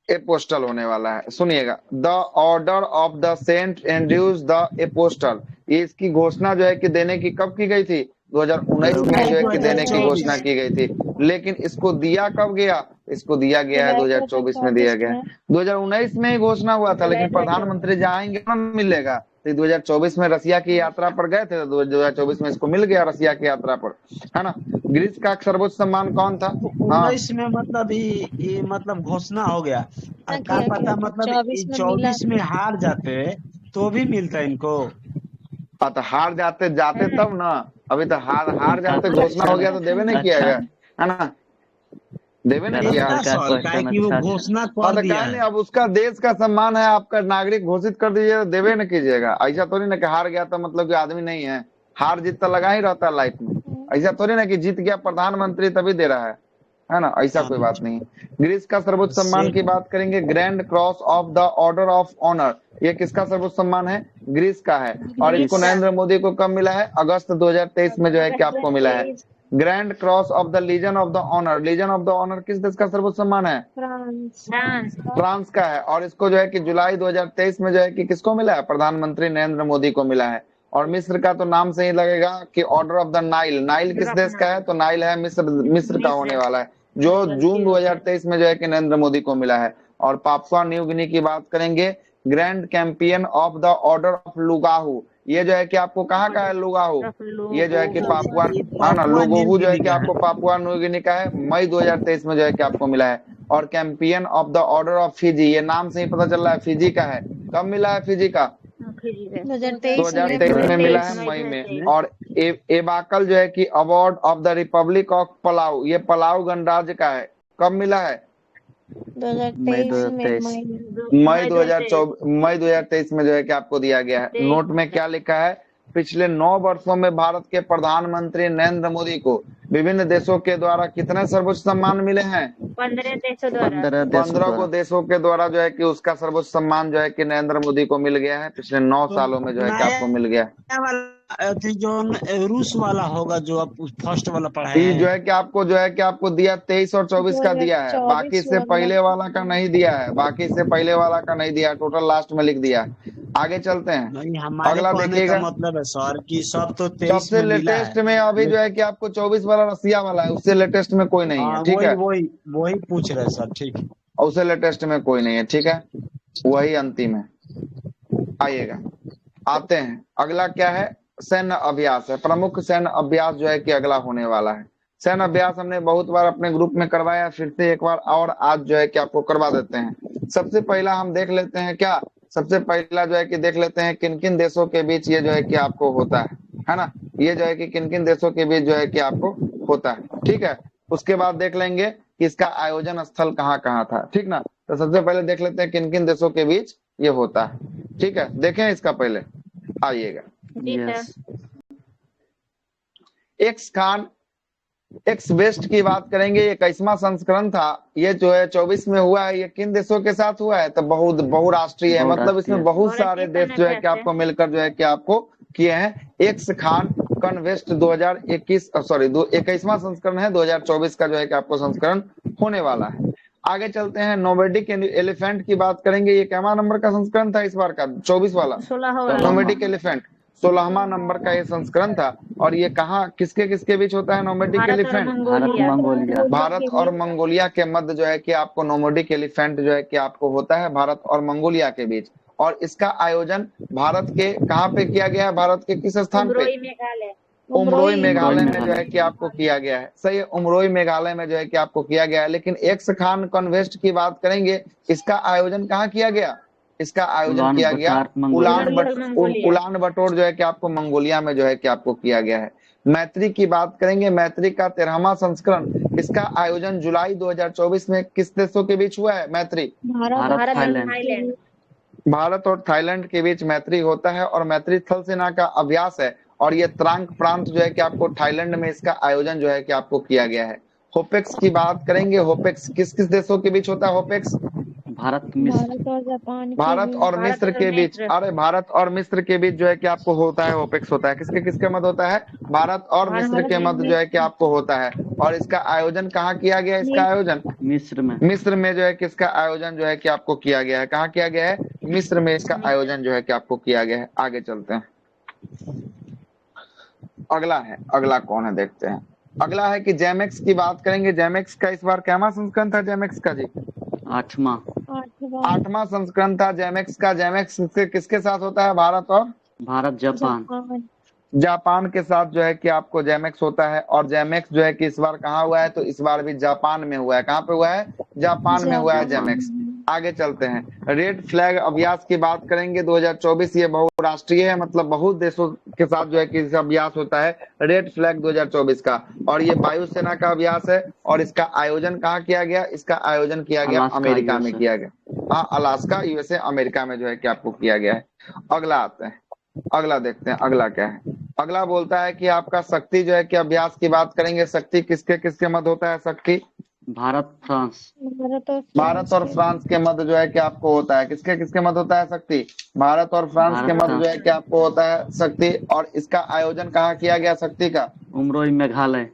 Apostle होने वाला है। सुनिएगा, the order of the Saint Andrews the apostle. ये इसकी घोषणा जो है कि देने की कब की गई थी? 2019 में जो है कि देने की घोषणा की गई थी। लेकिन इसको दिया कब गया? इसको दिया गया है 2024 में दिया गया है। 2019 में ही घोषणा हुआ था, लेकिन प्रधानमंत्री जाएंगे ना मिलेगा। तो 2024 में रसिया की यात्रा पर गए थे, तो 2024 में इसको मिल गया रसिया की यात्रा पर, है ना। ग्रीस का सर्वोच्च सम्मान कौन था? हाँ, 19 में मतलब ये मतलब घोषणा हो गया। अब क्या पता मतलब 24 में हार जाते तो भी मिलता इनको। तो हार जाते तब ना। अभी तो हार जाते घोषणा हो गया तो देवे नहीं किया गया, है ना। देवे नहीं किया। कि वो घोषणा कर दिया है। अब उसका देश का सम्मान है, आपका नागरिक घोषित कर दीजिए, देवे न कीजिएगा। ऐसा थोड़ी ना कि हार गया तो मतलब कि आदमी नहीं है। हार जीत तो लगा ही रहता है लाइफ में। ऐसा थोड़ी ना कि जीत गया प्रधानमंत्री तभी दे रहा है ना। ऐसा कोई बात नहीं है। ग्रीस का सर्वोच्च सम्मान की बात करेंगे। Grand cross of the order of honour. ये किसका सर्वोच्च सम्मान है? ग्रीस का है। और इसको नरेंद्र मोदी को कब मिला है? अगस्त 2023 में जो है कि आपको मिला है। Grand cross of the legion of the honour. Legion of the honour किस देश का सर्वोच्च सम्मान है? फ्रांस का है। और इसको जो है कि जुलाई 2023 में जो है कि किसको मिला है? प्रधानमंत्री नरेंद्र मोदी को मिला है। और मिस्र का तो नाम से ही लगेगा कि order of the Nile. Nile किस देश का है? तो नाइल है मिस्र का होने वाला है, जो जून 2023 में जो है कि नरेंद्र मोदी को मिला है। और पापुआ न्यू गिनी की बात करेंगे। Grand companion of the order of Logohu. ये जो है कि आपको कहाँ का है? लुगाहू। ये जो है कि पापुआ, हाँ ना, लुगोहू जो है कि आपको पापुआ न्यू गिनी का है। मई 2023 में जो है कि आपको मिला है। और companion of the order of Fiji, ये नाम से ही पता चल रहा है फिजी का है। कब मिला है फिजी का? 2023 में मिला है, मई में। और एबाकल जो है कि award of the Republic of Palau, ये पलाऊ गणराज्य का है। कब मिला है? मई 2023 में जो है कि आपको दिया गया है। नोट में क्या लिखा है? पिछले 9 वर्षों में भारत के प्रधानमंत्री नरेंद्र मोदी को विभिन्न देशों के द्वारा कितने सर्वोच्च सम्मान मिले हैं? 15 देशों द्वारा। 15 को देशों के द्वारा जो है कि उसका सर्वोच्च सम्मान जो है कि नरेंद्र मोदी को मिल गया है। पिछले 9 सालों में जो है कि आपको मिल गया है। जो रूस वाला होगा, जो आप फर्स्ट वाला पढ़ा ये है, जो है कि आपको दिया 23 और 24 का दिया है। बाकी से पहले वाला का नहीं दिया है। बाकी से पहले वाला का नहीं दिया है। टोटल लास्ट में लिख दिया है। आगे चलते हैं। नहीं, हमारे अगला कहने देखिएगा। का मतलब है सर कि सब तो 23 सबसे में मिला लेटेस्ट है। में अभी जो है कि आपको 24 वाला रसिया वाला है। उससे लेटेस्ट में कोई नहीं है, ठीक है। वही पूछ रहे सर, ठीक है। और उससे लेटेस्ट में कोई नहीं है, ठीक है। वही अंतिम है। आइएगा, आते हैं। अगला क्या है? सैन्य अभ्यास है। प्रमुख सैन्य अभ्यास जो है कि अगला होने वाला है। सैन्य अभ्यास हमने बहुत बार अपने ग्रुप में करवाया, फिर से एक बार और आज जो है कि आपको करवा देते हैं। सबसे पहला हम देख लेते हैं क्या? सबसे पहला जो है कि देख लेते हैं किन किन देशों के बीच ये जो है कि आपको होता है ना। ये जो है कि किन किन देशों के बीच जो है कि आपको होता है, ठीक है। उसके बाद देख लेंगे कि इसका आयोजन स्थल कहाँ कहाँ था, ठीक ना। तो सबसे पहले देख लेते हैं किन किन देशों के बीच ये होता है, ठीक है। देखें इसका पहले, आइएगा। एक्स खान एक्स वेस्ट की बात करेंगे। ये 21वां संस्करण था। ये जो है 24 में हुआ है। ये किन देशों के साथ हुआ है? तो बहुराष्ट्रीय है। मतलब इसमें बहुत सारे देश जो है कि आपको मिलकर जो है कि आपको किए हैं। एक्स खान कन्वेस्ट 2021 सॉरी 21वां संस्करण है। 2024 का जो है कि आपको संस्करण होने वाला है। आगे चलते हैं। नोमेडिक एलिफेंट की बात करेंगे। ये क्या नंबर का संस्करण था इस बार का? 24 वाला। नोमेडिक एलिफेंट 16वां नंबर का ये संस्करण था। और ये कहाँ किसके किसके बीच होता है नोमैडिक भारत और elephant? Bharat Mongolia. Mongolia. Bharat और मंगोलिया के मध्य जो है कि आपको नोमैडिक एलिफेंट जो है कि आपको होता है भारत और मंगोलिया के बीच। और इसका आयोजन भारत के कहाँ पे किया गया है? भारत के किस स्थान पे? उमरोई मेघालय। उमरोई उमरोई मेघालय में जो मेघालय। है कि आपको किया गया है। सही है, उमरोई मेघालय में जो है कि आपको किया गया है। लेकिन एक्स खान कॉन्वेस्ट की बात करेंगे, इसका आयोजन कहाँ किया गया? इसका आयोजन उलान किया गया बटार मंगोलिया। उलान बटोर जो है कि आपको मंगोलिया में जो है कि आपको किया गया है। मैत्री की बात करेंगे, मैत्री का 13वां संस्करण, इसका आयोजन जुलाई 2024 में किस देशों के बीच हुआ है? मैत्री भारत भारत और थाईलैंड। थाईलैंड। भारत और थाईलैंड के बीच मैत्री होता है और मैत्री थल सेना का अभ्यास है। और ये त्रांक प्रांत जो है कि आपको थाईलैंड में इसका आयोजन जो है कि आपको किया गया है। होपेक्स की बात करेंगे, होपेक्स किस किस देशों के बीच होता है? होपेक्स भारत मिस्र। भारत और मिस्र के बीच, अरे भारत और मिस्र के बीच जो है कि आपको होता है होपेक्स होता है। किसके किसके मध्य होता है? भारत और मिस्र के मध्य जो है कि आपको होता है। और इसका आयोजन कहाँ किया गया? इसका आयोजन मिस्र में। मिस्र में जो है कि इसका आयोजन जो है कि आपको किया गया है। कहाँ किया गया है? मिस्र में इसका आयोजन जो है कि आपको किया गया है। आगे चलते हैं, अगला है, अगला कौन है देखते हैं। अगला है कि जेमेक्स की बात करेंगे। जेमेक्स का इस बार कैवा संस्करण था जेमेक्स का जी? 8वां। 8वां संस्करण था जेमेक्स का। जेमेक्स किसके साथ होता है? भारत और भारत जापान। जापान के साथ जो है कि आपको जेमेक्स होता है। और जेमेक्स जो है कि इस बार कहाँ हुआ है? तो इस बार भी जापान में हुआ है। कहाँ पे हुआ है? जापान में हुआ है जेमेक्स। आगे चलते हैं, रेड फ्लैग अभ्यास की बात करेंगे 2024। ये बहुराष्ट्रीय है, मतलब बहुत देशों के साथ जो है कि इस अभ्यास होता है रेड फ्लैग 2024 का। और ये वायुसेना का अभ्यास है। और इसका आयोजन कहाँ किया गया? इसका आयोजन किया गया अलास्का, अमेरिका में यूएसए। किया गया। हाँ, अलास्का यूएसए अमेरिका में जो है कि आपको किया गया है। अगला आते हैं, अगला देखते हैं अगला क्या है। अगला बोलता है कि आपका शक्ति जो है कि अभ्यास की बात करेंगे। शक्ति किसके किसके मध्य होता है? शक्ति भारत फ्रांस। भारत और फ्रांस के मध्य जो है कि आपको होता है। किसके किसके मध्य होता है? शक्ति भारत और फ्रांस के मध्य जो है कि आपको होता है शक्ति। और इसका आयोजन कहाँ किया गया शक्ति का? उमरोई मेघालय।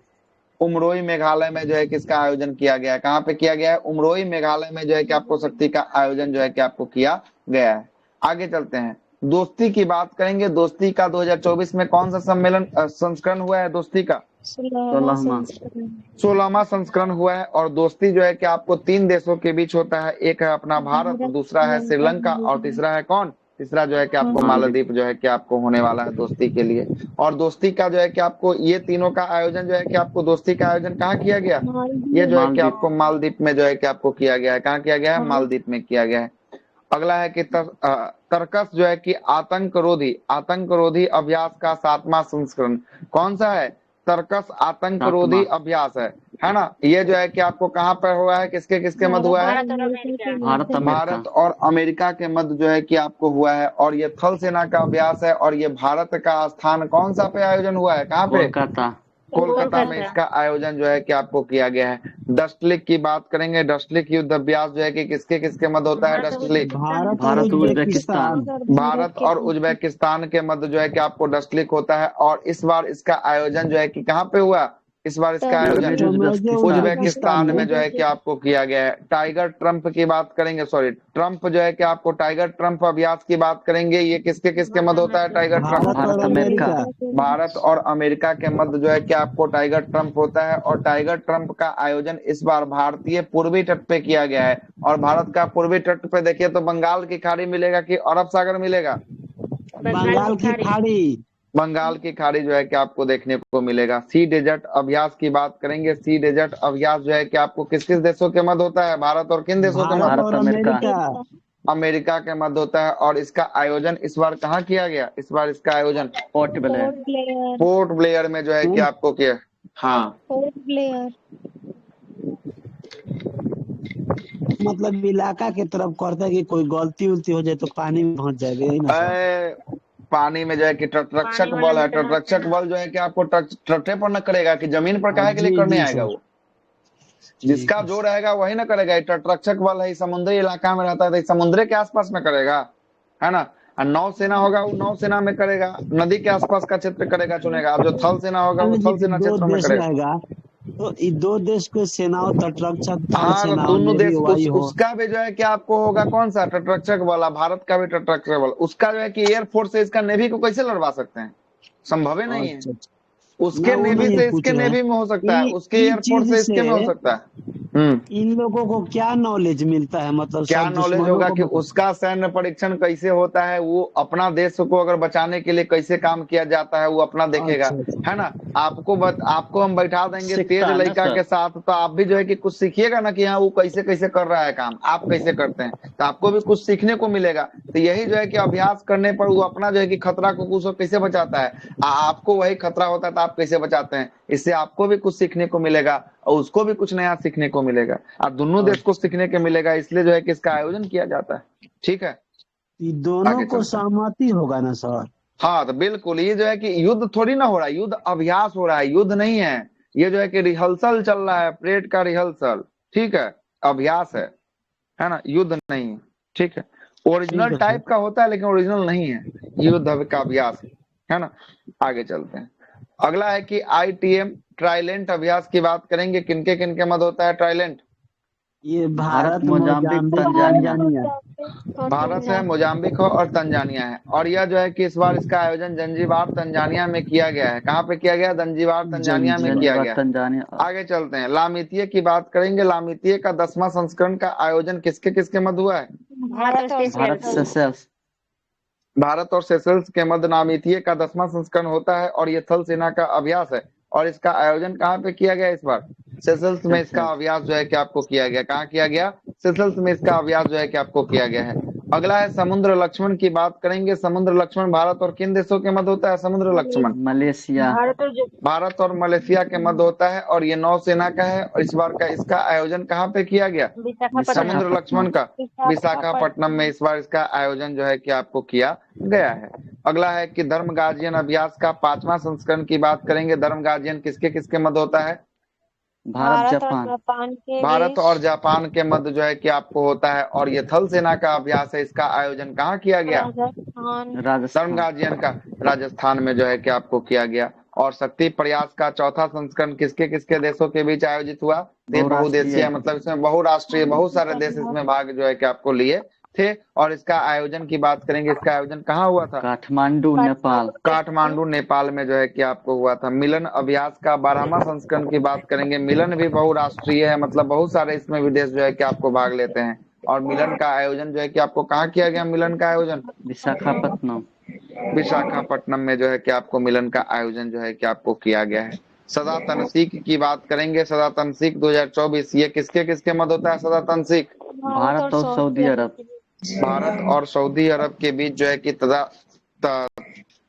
उमरोई मेघालय में जो है कि इसका आयोजन किया गया है। कहाँ पे किया गया है? उमरोई मेघालय में जो है कि आपको शक्ति का आयोजन जो है कि आपको किया गया है। आगे चलते हैं, दोस्ती की बात करेंगे। दोस्ती का 2024 में कौन सा सम्मेलन संस्करण हुआ है? दोस्ती का 16वां संस्करण हुआ है। और दोस्ती जो है कि आपको 3 देशों के बीच होता है। एक है अपना भारत, दूसरा है श्रीलंका और तीसरा है कौन? तीसरा जो है कि आपको मालदीव जो है कि आपको होने वाला है दोस्ती के लिए। और दोस्ती का जो है कि आपको ये तीनों का आयोजन जो है कि आपको दोस्ती का आयोजन कहाँ किया गया? ये जो है कि आपको मालदीव में जो है कि आपको किया गया है। कहाँ किया गया है? मालदीव में किया गया है। अगला है कि तर्कस जो है कि आतंकरोधी अभ्यास का 7वां संस्करण कौन सा है? तर्कस आतंकरोधी अभ्यास है ना। ये जो है कि आपको कहाँ पर हुआ है? किसके किसके मध्य हुआ है? भारत और अमेरिका के मध्य जो है कि आपको हुआ है। और ये थल सेना का अभ्यास है। और ये भारत का स्थान कौन सा पे आयोजन हुआ है? कहाँ पे? कोलकाता में इसका आयोजन जो है कि आपको किया गया है। डस्टलिक की बात करेंगे। डस्टलिक युद्ध अभ्यास जो है कि किसके किसके मध्य होता है? डस्टलिक भारत और उज्बेकिस्तान। भारत और उज्बेकिस्तान के मध्य जो है कि आपको डस्टलिक होता है। और इस बार इसका आयोजन जो है कि कहाँ पे हुआ? इस बार इसका आयोजन उज्बेकिस्तान में जो है कि आपको किया गया है। टाइगर ट्रंप की बात करेंगे, सॉरी ट्रंप जो है कि आपको टाइगर ट्रंप अभ्यास की बात करेंगे। ये किसके किसके मध्य होता है? टाइगर ट्रंप भारत और अमेरिका के मध्य जो है कि आपको टाइगर ट्रंप होता है। और टाइगर ट्रंप का आयोजन इस बार भारतीय पूर्वी तट पे किया गया है। और भारत का पूर्वी तट पे देखिए तो बंगाल की खाड़ी मिलेगा कि अरब सागर मिलेगा? बंगाल की खाड़ी। बंगाल की खाड़ी जो है कि आपको देखने को मिलेगा। सी डेजर्ट अभ्यास की बात करेंगे। सी डेजर्ट अभ्यास जो है कि आपको किस किस देशों के मध्य होता है? भारत और किन देशों के मध्य? अमेरिका के मध्य होता है। और इसका आयोजन इस बार कहाँ किया गया? इस बार इसका आयोजन पोर्ट ब्लेयर में जो है कि आपको किया। हाँ, पोर्ट ब्लेयर मतलब इलाका के तरफ करता है कि कोई गलती उलती हो जाए तो पानी में पहुंच जाएगा, यही ना सर? पानी में जो है कि तटरक्षक बल है। तटरक्षक बल जो है कि आपको तटे पर न करेगा कि जमीन पर काहे के लिए करने आएगा? वो जिसका जो रहेगा वही ना करेगा। तटरक्षक बल है, समुद्री इलाका में रहता है तो समुद्र के आसपास में करेगा, है ना। और नौसेना होगा वो नौसेना में करेगा, नदी के आसपास का क्षेत्र करेगा चुनेगा। जो थल सेना होगा वो थल सेना क्षेत्र में करेगा। तो ये दो देश के सेनाओं, तटरक्षक थल हाँ, तो सेनाओं, दोनों नेवी देश वायु हो। उसका भी जो है कि आपको होगा कौन सा तटरक्षक वाला, भारत का भी तटरक्षक वाला, उसका जो है कि एयरफोर्स से इसका नेवी को कैसे लड़वा सकते हैं, संभव ही नहीं है। अच्छा अच्छा। उसके ना वो नेवी नहीं से पूछ इसके रहे हैं। नेवी में हो सकता है, उसके इस एयरफोर्स चीज से से इसके में हो सकता है। इन लोगों को क्या नॉलेज मिलता है, मतलब क्या सब नॉलेज दुश्मनों होगा को कि बता। उसका सैन्य परीक्षण कैसे होता है, वो अपना देश को अगर बचाने के लिए कैसे काम किया जाता है वो अपना देखेगा, अच्छा अच्छा। है ना। आपको हम बैठा देंगे तेज सीखता है ना लड़का सर। के साथ, तो आप भी जो है कि कुछ सीखिएगा ना कि हाँ वो कैसे कैसे कर रहा है काम, आप कैसे करते हैं, तो आपको भी कुछ सीखने को मिलेगा। तो यही जो है कि अभ्यास करने पर वो अपना जो है कि खतरा को उसको कैसे बचाता है, आपको वही खतरा होता है तो आप कैसे बचाते हैं, इससे आपको भी कुछ सीखने को मिलेगा और उसको भी कुछ नया सीखने को मिलेगा, और दोनों देश को अच्छा। सीखने को मिलेगा, इसलिए जो है कि इसका आयोजन किया जाता है। ठीक है, ये दोनों आगे को चलते हैं। सहमति होगा ना सर? हाँ, तो बिल्कुल ये जो है कि युद्ध थोड़ी ना हो रहा है, युद्ध अभ्यास हो रहा है, युद्ध नहीं है। ये जो है कि रिहर्सल चल रहा है, परेड का रिहर्सल। ठीक है, अभ्यास है ना, युद्ध नहीं है। ठीक है, ठीक ओरिजिनल है सर। टाइप का होता है लेकिन ओरिजिनल नहीं है, युद्ध का अभ्यास है ना। आगे चलते हैं। अगला है कि ITM ट्राइलेंट अभ्यास की बात करेंगे, किनके किनके मध्य होता है ट्राइलेंट। ये Bharat, Bharat, Mozambique, Mozambique, Tanzania. Tanzania. Bharat है, मोजाम्बिक हो और तंजानिया है, और यह जो है कि इस बार इसका आयोजन जंजीबार तंजानिया में किया गया है। कहाँ पे किया गया, जंजीबार तंजानिया में किया जंजीबार गया। तंजानिया। आगे चलते हैं, लामितीय की बात करेंगे। लामितीय का 10वां संस्करण का आयोजन किसके किसके मध्य हुआ है। भारत और भारत, सेशेल्स। सेशेल्स। भारत और सेशल्स के मध्य नामितीय का 10वां संस्करण होता है, और ये थल सेना का अभ्यास है। और इसका आयोजन कहाँ पे किया गया इस बार, सेशल्स में इसका सेशेल्स। अभ्यास जो है कि आपको किया गया। कहाँ किया गया, सेशल्स में इसका अभ्यास जो है कि आपको किया गया है। अगला है समुद्र लक्ष्मण की बात करेंगे। समुद्र लक्ष्मण भारत और किन देशों के मध्य होता है समुद्र लक्ष्मण। मलेशिया। भारत और मलेशिया के मध्य होता है, और ये नौसेना का है, और इस बार का इसका आयोजन कहाँ पे किया गया, समुद्र लक्ष्मण विशाखापट्टनम। का विशाखापट्टनम में इस बार इसका आयोजन जो है कि आपको किया गया है। अगला है कि धर्म गार्जियन अभ्यास का 5वां संस्करण की बात करेंगे। धर्म गार्जियन किसके किसके मध्य होता है, भारत, भारत और जापान। जापान के भारत और बीच। जापान के मध्य जो है कि आपको होता है, और ये थल सेना का अभ्यास है। इसका आयोजन कहाँ किया गया, राजस्थान। धर्म राजस्थान। गार्जियन का राजस्थान में जो है कि आपको किया गया। और शक्ति प्रयास का 4था संस्करण किसके किसके देशों के बीच आयोजित हुआ, ये बहुदेशीय, बहुराष्ट्रीय। मतलब इसमें बहुराष्ट्रीय, बहुत सारे देश इसमें भाग जो है कि आपको लिए थे। और इसका आयोजन की बात करेंगे, इसका आयोजन कहाँ हुआ था, काठमांडू, नेपाल। काठमांडू नेपाल में जो है कि आपको हुआ था। मिलन अभ्यास का 12वां संस्करण की बात करेंगे। मिलन भी बहुराष्ट्रीय है, मतलब बहुत सारे इसमें विदेश जो है कि आपको भाग लेते हैं। और मिलन का आयोजन जो है कि आपको कहाँ किया गया, मिलन का आयोजन विशाखापट्टनम। विशाखापट्टनम में जो है कि आपको मिलन का आयोजन जो है कि आपको किया गया है। सदातन सिख की बात करेंगे। सदातन सिख 2024 ये किसके किसके मध्य होता है, सदातन सिख भारत और सऊदी अरब। भारत और सऊदी अरब के बीच जो है कि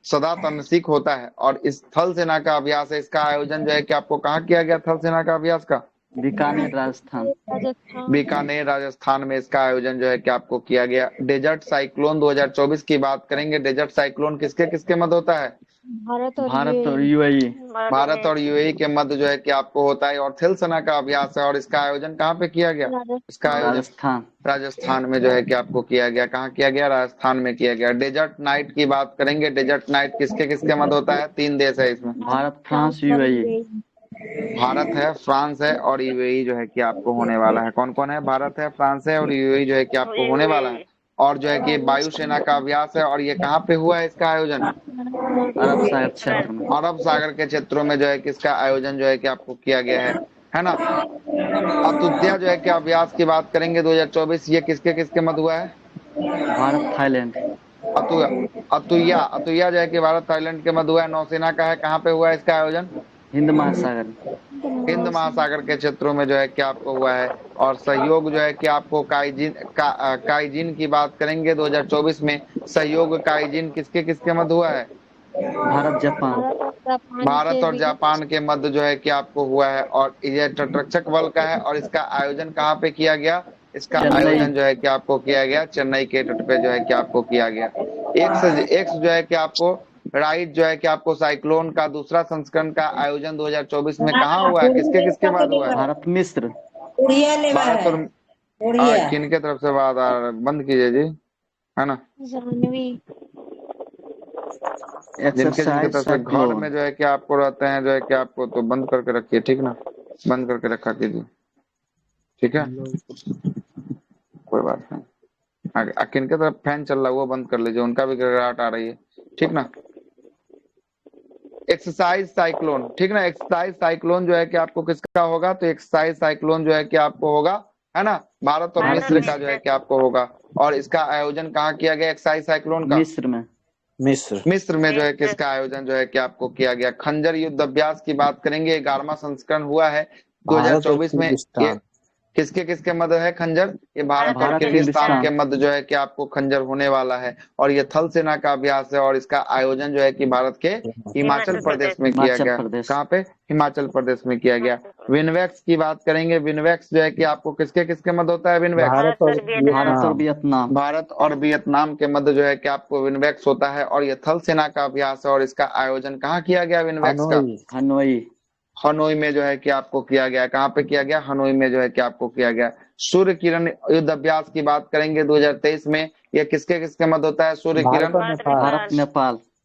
सदातन सिख होता है। और इस थल सेना का अभ्यास है, इसका आयोजन जो है कि आपको कहाँ किया गया, थल सेना का अभ्यास का बीकानेर, राजस्थान। बीकानेर राजस्थान में इसका आयोजन जो है कि आपको किया गया। डेजर्ट साइक्लोन 2024 की बात करेंगे। डेजर्ट साइक्लोन किसके किसके मध्य होता है, भारत और यूएई। भारत और यूएई के मध्य जो है कि आपको होता है। और थल सेना का अभ्यास है, और इसका आयोजन कहाँ पे किया गया, इसका आयोजन राजस्थान। राजस्थान में जो है कि आपको किया गया। कहाँ किया गया, राजस्थान में किया गया। डेजर्ट नाइट की बात करेंगे। डेजर्ट नाइट किसके किसके मध्य होता है, 3 देश है इसमें, भारत, फ्रांस, यूएई। भारत है, फ्रांस है और यूएई जो है कि आपको होने वाला है। कौन कौन है, भारत है, फ्रांस है और यूएई जो है कि आपको होने वाला है। और जो है कि वायुसेना का अभ्यास है, और ये कहाँ पे हुआ है इसका आयोजन, अरब सागर क्षेत्र में। अरब सागर के क्षेत्रों में जो है कि इसका आयोजन जो है कि आपको किया गया है ना। अतुत्या जो है कि अभ्यास की बात करेंगे 2024 ये किसके किसके मध्य हुआ है, भारत, थाईलैंड। अतुया अतुया अतुया जो है कि भारत थाईलैंड के मध्य हुआ है। नौसेना का है, कहाँ पे हुआ है इसका आयोजन, हिंद महासागर। हिंद महासागर के क्षेत्रों में जो है कि आपको हुआ है। और सहयोग जो है कि आपको काइजिन की बात करेंगे 2024 में। सहयोग काइजिन किसके किसके मध्य हुआ है, भारत, जापान। भारत और जापान के मध्य जो है कि आपको हुआ है। और ये तटरक्षक बल का है, और इसका आयोजन कहाँ पे किया गया, इसका चेन्नई। आयोजन जो है कि आपको किया गया चेन्नई के तट पे जो है कि आपको किया गया। एक जो है कि आपको राइट जो है कि आपको साइक्लोन का दूसरा संस्करण का आयोजन 2024 में कहाँ हुआ है, किसके किसके बाद हुआ है, भारत, मिस्र। भारत और किनके तरफ से बात आ रहा है, बंद कीजिए जी, है ना। जिनके जिनके एक्सरसाइज तरफ से घर साइक्लोन। में जो है कि आपको रहते हैं जो है कि आपको तो बंद करके रखिए, ठीक ना। बंद करके रखा कीजिए, ठीक है, कोई बात नहीं। किनके तरफ फैन चल रहा है वो बंद कर लीजिए, उनका भी गड़गड़ाहट आ रही है, ठीक ना। एक्सरसाइज साइक्लोन, ठीक ना। एक्सरसाइज साइक्लोन जो है कि आपको किसका होगा, तो एक्सरसाइज साइक्लोन जो है कि आपको होगा, है ना, भारत और मिस्र का जो है कि आपको होगा। और इसका आयोजन कहाँ किया गया एक्सरसाइज साइक्लोन का? मिस्र में। मिस्र में जो है कि इसका आयोजन जो है कि आपको किया गया। खंजर युद्ध अभ्यास की बात करेंगे, 11वां संस्करण हुआ है 2024 में। ये किसके किसके मध्य है खंजर? ये भारत और किर्गिस्तान के मध्य जो है कि आपको खंजर होने वाला है। और ये थल सेना का अभ्यास है और इसका आयोजन जो है कि भारत के हिमाचल प्रदेश में किया गया। कहाँ पे? हिमाचल प्रदेश में किया गया। विनवेक्स की बात करेंगे, विनवेक्स जो है कि आपको किसके किसके मध्य होता है? विनवेक्स भारत और वियतनाम। भारत और वियतनाम के मध्य जो है कि आपको विनवेक्स होता है और ये थल सेना का अभ्यास है। और इसका आयोजन कहाँ किया गया विनवेक्स का? हनोई में जो है कि आपको किया गया। कहाँ पे किया गया? हनोई में जो है कि आपको किया गया। सूर्य किरण युद्ध अभ्यास की बात करेंगे 2023 में, ये किसके किसके मध्य होता है? सूर्य किरण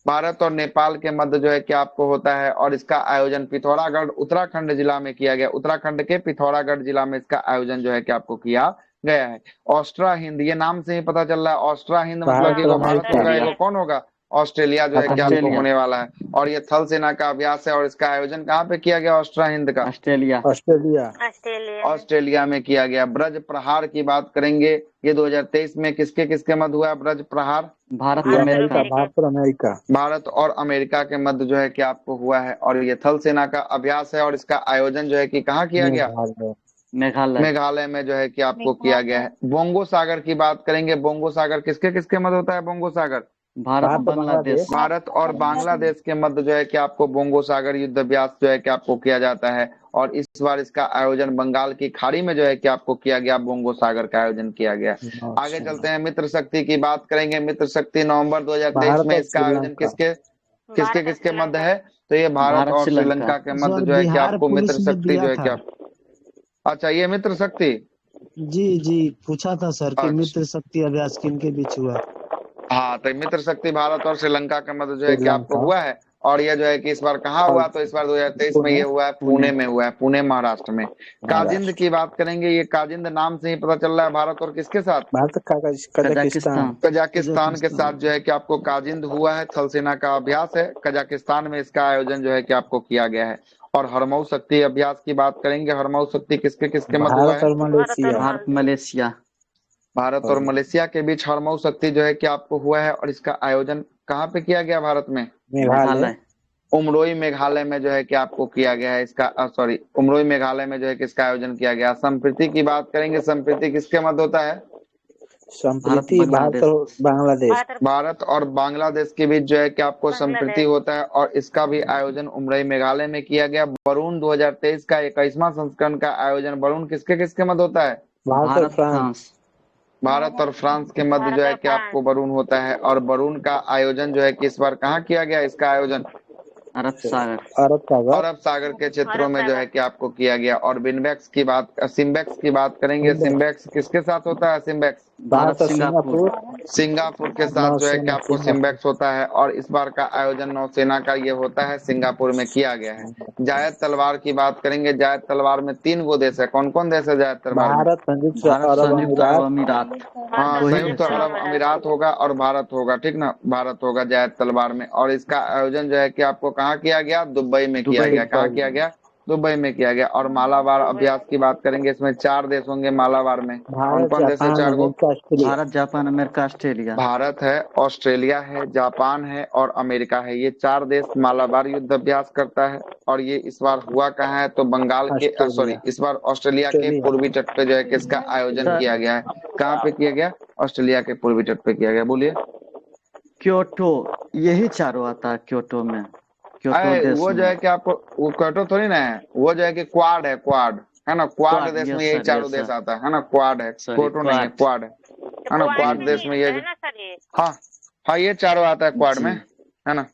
भारत और नेपाल के मध्य जो है कि आपको होता है। और इसका आयोजन पिथौरागढ़ उत्तराखंड जिला में किया गया। उत्तराखंड के पिथौरागढ़ जिला में इसका आयोजन जो है कि आपको किया गया है। ऑस्ट्रा हिंद, ये नाम से ही पता चल रहा है। ऑस्ट्रा हिंद मतलब कि वो भारत होगा, ये कौन होगा? ऑस्ट्रेलिया जो है कि आपको होने वाला है। और ये थल सेना का अभ्यास है और इसका आयोजन कहाँ पे किया गया? ऑस्ट्रा हिंद का ऑस्ट्रेलिया में किया गया। ब्रज प्रहार की बात करेंगे, ये 2023 में किसके किसके मध्य हुआ ब्रज प्रहार? भारत और अमेरिका के मध्य जो है कि आपको हुआ है। और ये थल सेना का अभ्यास है और इसका आयोजन जो है कि कहाँ किया गया? मेघालय में जो है कि आपको किया गया है। बोंगो सागर की बात करेंगे, बोंगो सागर किसके किसके मध्य होता है? बोंगो सागर भारत और बांग्लादेश के मध्य जो है कि आपको बोंगो सागर युद्ध अभ्यास जो है कि आपको किया जाता है। और इस बार इसका आयोजन बंगाल की खाड़ी में जो है कि आपको किया गया। बोंगो सागर का आयोजन किया गया। आगे चलते हैं, मित्र शक्ति की बात करेंगे। मित्र शक्ति नवंबर 2023 में इसका आयोजन किसके किसके किसके मध्य है? तो ये भारत और श्रीलंका के मध्य जो है कि आपको मित्र शक्ति जो है कि आप, अच्छा ये मित्र शक्ति जी पूछा था सर कि मित्र शक्ति अभ्यास किनके बीच हुआ? हाँ, तो मित्र शक्ति भारत और श्रीलंका के मध्य जो है कि आपको हुआ है। और ये जो है कि इस बार कहाँ हुआ? तो इस बार 2023 में ये हुआ है पुणे में हुआ है, पुणे महाराष्ट्र में। काजिंद की बात करेंगे, ये काजिंद नाम से ही पता चल रहा है भारत और किसके साथ? कजाकिस्तान के साथ जो है कि आपको काजिंद हुआ है। थल सेना का अभ्यास है, कजाकिस्तान में इसका आयोजन जो है कि आपको किया गया है। और हरमऊ शक्ति अभ्यास की बात करेंगे, हरमऊ शक्ति किसके किसके मध्य हुआ है? भारत और मलेशिया के बीच हरमऊ शक्ति जो है कि आपको हुआ है। और इसका आयोजन कहाँ पे किया गया? भारत में उमरोई मेघालय में जो है कि आपको किया गया है इसका उमरोई मेघालय में जो है कि इसका आयोजन किया गया। संप्रीति की बात करेंगे, संप्रीति किसके मध्य होता है? भारत और बांग्लादेश के बीच जो है कि आपको संप्रीति होता है। और इसका भी आयोजन उमरोई मेघालय में किया गया। वरुण 2023 का 21वां संस्करण का आयोजन वरुण किसके किसके मध्य होता है? भारत और फ्रांस के मध्य जो है कि आपको वरुण होता है। और वरुण का आयोजन जो है कि इस बार कहाँ किया गया? इसका आयोजन अरब सागर के क्षेत्रों में जो है कि आपको किया गया। और सिम्बेक्स की बात करेंगे, सिम्बेक्स किसके साथ होता है? सिम्बेक्स सिंगापुर के साथ जो है कि आपको सिम्बेक्स होता है। और इस बार का आयोजन नौसेना का ये होता है, सिंगापुर में किया गया है। जायद तलवार की बात करेंगे, जायद तलवार में 3 गो देश है। कौन कौन देश है जायद तलवार में? संयुक्त अरब अमीरात। हाँ, संयुक्त अरब अमीरात होगा और भारत होगा, ठीक ना, भारत होगा जायद तलवार में। और इसका आयोजन जो है कि आपको कहाँ किया गया? दुबई में किया गया। कहाँ किया गया? दुबई में किया गया। और मालाबार अभ्यास की बात करेंगे, इसमें 4 देश होंगे मालाबार में। कौन कौन देश है? 4 go. Bharat, Japan, America, Australia. Bharat है, ऑस्ट्रेलिया है, जापान है और अमेरिका है। ये 4 देश मालाबार युद्ध अभ्यास करता है। और ये इस बार हुआ कहाँ है? तो बंगाल के इस बार ऑस्ट्रेलिया के पूर्वी तट पे जो है कि इसका आयोजन किया गया है। कहाँ पे किया गया? ऑस्ट्रेलिया के पूर्वी तट पे किया गया। बोलिए। क्योटो, यही चारों आता है क्योटो में। वो जो है कि आपको वो क्योटो थोड़ी ना है, वो जो है कि क्वाड है, क्वाड है ना। क्वाड देश में यही चारों देश आता है ना। क्वाड है, क्योटो नहीं है, क्वाड है ना। क्वाड देश में ये हाँ ये चारों आता है क्वाड में, है ना।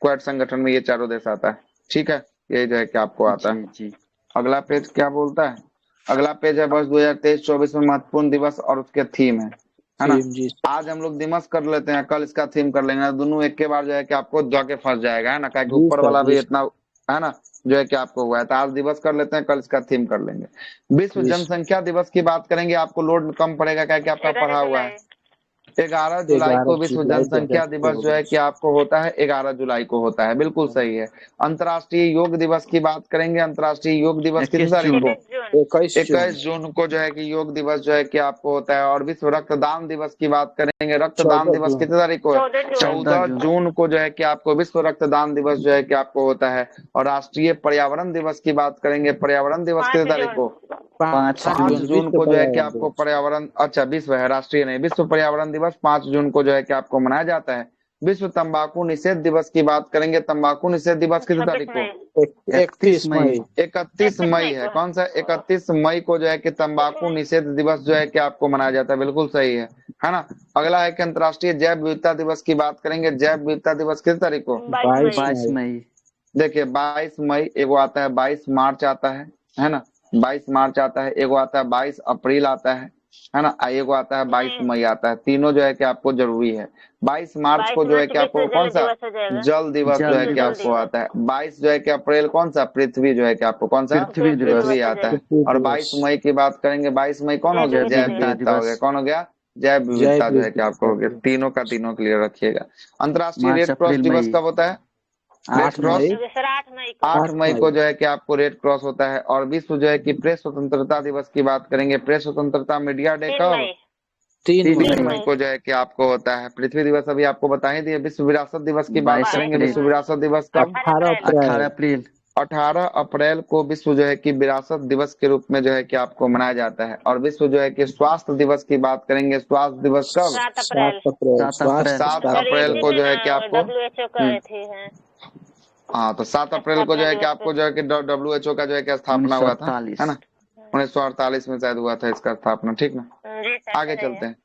क्वाड संगठन में ये चारों देश आता है, ठीक है। यही जो है कि आपको आता है। अगला पेज क्या बोलता है? अगला पेज है वर्ष 2023-24 में महत्वपूर्ण दिवस और उसके थीम है ना। आज हम लोग दिवस कर लेते हैं, कल इसका थीम कर लेंगे। दोनों एक के बार जो है कि आपको जाके फंस जाएगा, है ना। क्या ऊपर वाला भी इतना है ना, जो है कि आपको हुआ है। तो आज दिवस कर लेते हैं, कल इसका थीम कर लेंगे। विश्व जनसंख्या दिवस की बात करेंगे, आपको लोड कम पड़ेगा क्या कि आपका पढ़ा हुआ है। 11 जुलाई 11 को विश्व जुलाई जनसंख्या दिवस जो है कि आपको होता है, 11 जुलाई को होता है, बिल्कुल सही है। अंतर्राष्ट्रीय योग दिवस की बात करेंगे, अंतर्राष्ट्रीय योग दिवस कितनी 21 तारीख जून को? 21 21 जून जून को जो है कि योग दिवस जो है कि आपको होता है। और विश्व रक्तदान दिवस की बात करेंगे, रक्तदान 14 दिवस जून कितनी तारीख को है? 14 14 जून जून को जो है कि आपको विश्व रक्तदान दिवस जो है कि आपको होता है। और राष्ट्रीय पर्यावरण दिवस की बात करेंगे, पर्यावरण दिवस कितनी तारीख को? 5 5 जून जून विश्व को जो है कि पर्यावरण आपको दिवस। पर्यावरण, अच्छा विश्व है, राष्ट्रीय नहीं, विश्व पर्यावरण दिवस 5 जून को जो है कि आपको मनाया जाता है। विश्व तंबाकू निषेध दिवस की बात करेंगे, तंबाकू निषेध दिवस किस तारीख को? 31 मई 31 मई है। कौन सा? 31 मई को जो है कि तंबाकू निषेध दिवस जो है कि आपको मनाया जाता है, बिल्कुल सही है ना। अगला है कि अंतर्राष्ट्रीय जैव विविधता दिवस की बात करेंगे, जैव विविधता दिवस किस तारीख को? 22 22 मई मई देखिए 22 मई, एगो आता है 22 मार्च आता है ना, 22 मार्च आता है, एगो आता है 22 अप्रैल आता है ना, एगो आता है 22 मई आता है। तीनों जो है कि आपको जरूरी है। 22 मार्च को जो है कि आपको कौन सा? जल दिवस जो जल है कि दिवस आपको आता है। 22 जो है कि अप्रैल कौन सा? पृथ्वी जो है कि आपको कौन सा? पृथ्वी दिवस पृथ्वी आता है। पृथ्वी और दिवस 22 मई की बात करेंगे, 22 मई कौन हो गया? जैव जैव विविधता विविधता हो गया। दिवस कौन हो गया? जैव जय विविधता जो है कि आपको हो गया। तीनों का तीनों क्लियर रखिएगा। अंतर्राष्ट्रीय मार्च रेड क्रॉस अप्रैल दिवस मई कब होता है? रेड 8 क्रॉस मई 8 8 मई मई को जो है कि आपको रेड क्रॉस होता है। और विश्व जो है कि प्रेस स्वतंत्रता दिवस की बात करेंगे, प्रेस स्वतंत्रता मीडिया डे कब? 3 3 3 मई मई को जो है कि आपको होता है। पृथ्वी दिवस अभी आपको बता ही दिए। विश्व विरासत दिवस की बात 22 करेंगे, अप्रैल विश्व विरासत दिवस कब? 18 18 अप्रैल अप्रैल 18 अप्रैल को विश्व जो है कि विरासत दिवस के रूप में जो है कि आपको मनाया जाता है। और विश्व जो है कि स्वास्थ्य दिवस की बात करेंगे, स्वास्थ्य दिवस कब? 7 अप्रैल 7 स्वास्थ्य अप्रैल 7 स्थापना अप्रैल को जो है कि आपको, WHO हम्म, करे थे हैं हाँ तो 7 अप्रैल को जो है कि आपको जो है कि WHO का जो है कि स्थापना हुआ था, 1948 है ना। 1948 में शायद हुआ था इसका स्थापना, ठीक ना। आगे चलते हैं।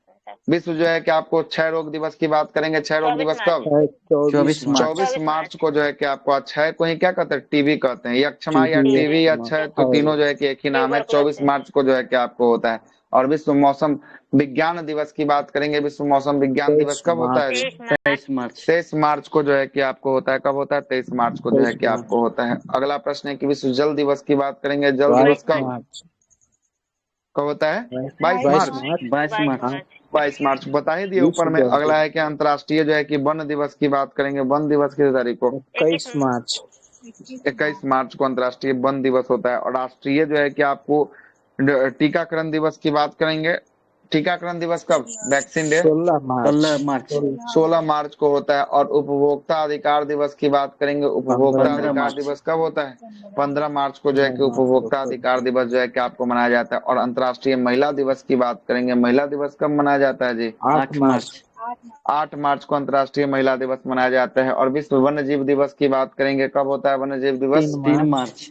विश्व जो है कि आपको क्षय रोग दिवस की बात करेंगे, क्षय रोग दिवस कब? 24 24 मार्च 24 मार्च को जो है कि आपको क्षय को ही क्या कहते हैं? टीबी कहते हैं, या क्षमा या टीबी टीबी या क्षय, तो तीनों जो है कि एक ही नाम है। 24 मार्च को जो है कि आपको होता है। और विश्व मौसम विज्ञान दिवस की बात करेंगे, विश्व मौसम विज्ञान दिवस 23 कब होता है? मार्च 23 मार्च 23 मार्च को जो है कि आपको होता है। कब होता है? 23 मार्च को जो है 23 कि मार्च आपको होता है। अगला प्रश्न है कि विश्व जल दिवस की बात करेंगे, जल दिवस 22 कब मार्च कब होता है? 22 22 मार्च मार्च 22 मार्च 22 मार्च बता ही दिए ऊपर विश्व में। जल अगला है कि अंतर्राष्ट्रीय जो है कि वन दिवस की बात करेंगे, वन दिवस किस तारीख को? 21 मार्च 21 मार्च को अंतर्राष्ट्रीय वन दिवस होता है। और राष्ट्रीय जो है कि आपको टीकाकरण दिवस की बात करेंगे, टीकाकरण दिवस कब? वैक्सीन डे 16 मार्च 16 मार्च 16 मार्च को होता है। और उपभोक्ता अधिकार दिवस की बात करेंगे, उपभोक्ता 15 15 अधिकार मार्च दिवस कब होता है? 15 मार्च को जो है कि 15 मार्च उपभोक्ता अधिकार दिवस जो है कि आपको मनाया जाता है। और अंतर्राष्ट्रीय महिला दिवस की बात करेंगे, महिला दिवस कब मनाया जाता है जी? 8 मार्च 8 मार्च को अंतर्राष्ट्रीय महिला दिवस मनाया जाता है। और विश्व वन्य जीव दिवस की बात करेंगे, कब होता है वन्य जीव दिवस? 3 मार्च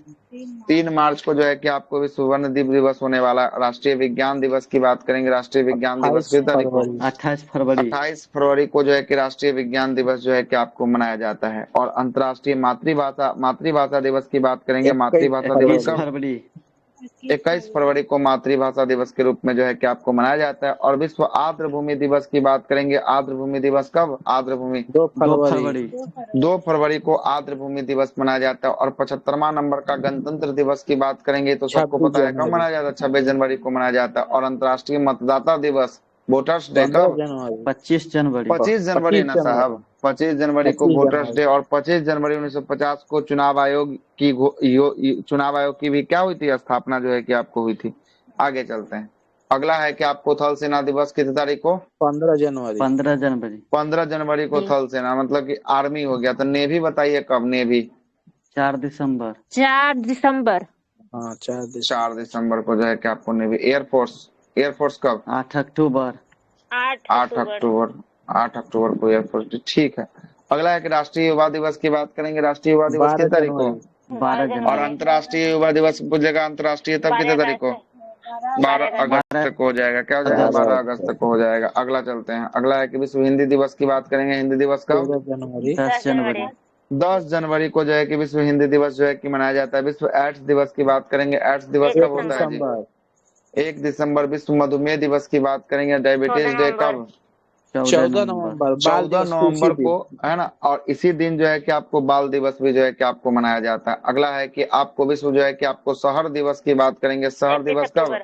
3 मार्च को जो है कि आपको विश्व वन्य जीव दिवस होने वाला। राष्ट्रीय विज्ञान दिवस की बात करेंगे, राष्ट्रीय विज्ञान दिवस 28 किस तारीख को? फरवरी 28 फरवरी 28 फरवरी को जो है कि राष्ट्रीय विज्ञान दिवस जो है कि आपको मनाया जाता है। और अंतर्राष्ट्रीय मातृभाषा दिवस की बात करेंगे, 21 मातृभाषा दिवस 21 कब? फरवरी 21 फरवरी को मातृभाषा दिवस के रूप में जो है कि आपको मनाया जाता है। और विश्व आर्द्र भूमि दिवस की बात करेंगे, आर्द्र भूमि दिवस कब? आर्द्र भूमि 2 2 फरवरी फरवरी 2 फरवरी को आर्द्र भूमि दिवस मनाया जाता है। और 75वां नंबर का गणतंत्र दिवस की बात करेंगे तो सबको 26 पता है कब जनवरी मनाया जाता है? 26 जनवरी को मनाया जाता है। और अंतर्राष्ट्रीय मतदाता दिवस, वोटर्स डे 15 कब? जनवरी 25 जनवरी 25 जनवरी 25 ना जनवरी साहब, 25 जनवरी को 25 वोटर्स जनवरी डे। और 25 जनवरी 1950 को चुनाव आयोग की भी क्या हुई थी? स्थापना जो है कि आपको हुई थी। आगे चलते हैं। अगला है कि आपको थल सेना दिवस कितनी तारीख को? 15 जनवरी 15 जनवरी 15 जनवरी को थल सेना, मतलब कि आर्मी हो गया। तो नेवी बताइए कब? नेवी 4 दिसंबर 4 दिसंबर हाँ 4 दिसंबर 4 दिसंबर को जो है कि आपको नेवी। एयरफोर्स कब? 8 अक्टूबर 8 अक्टूबर 8 अक्टूबर को एयरफोर्स डे, ठीक है। अगला है कि राष्ट्रीय युवा दिवस की बात करेंगे, राष्ट्रीय युवा दिवस 12 किस तारीख को? जनवरी 12 और जनवरी अंतर्राष्ट्रीय युवा दिवस पूछेगा अंतर्राष्ट्रीय तब कितने तारीख को? 12 अगस्त को हो जाएगा। क्या हो जाएगा? 12 अगस्त को हो जाएगा। अगला चलते हैं। अगला है कि विश्व हिंदी दिवस की बात करेंगे, हिंदी दिवस कब? 13 जनवरी 10 जनवरी 10 जनवरी को जो है कि विश्व हिंदी दिवस जो है कि मनाया जाता है। विश्व एड्स दिवस की बात करेंगे, एड्स दिवस कब 1 होता है जी? दिसंबर 1 दिसंबर। विश्व मधुमेह दिवस की बात करेंगे, डायबिटीज डे कब? 14 नवंबर बाल 14 दिवस भी नवंबर उसी को, दिन। है ना। और इसी दिन जो है कि आपको बाल दिवस भी जो है कि आपको मनाया जाता है। अगला है कि आपको विश्व जो है कि आपको शहर दिवस की बात करेंगे। शहर 31 दिवस कब? अक्टूबर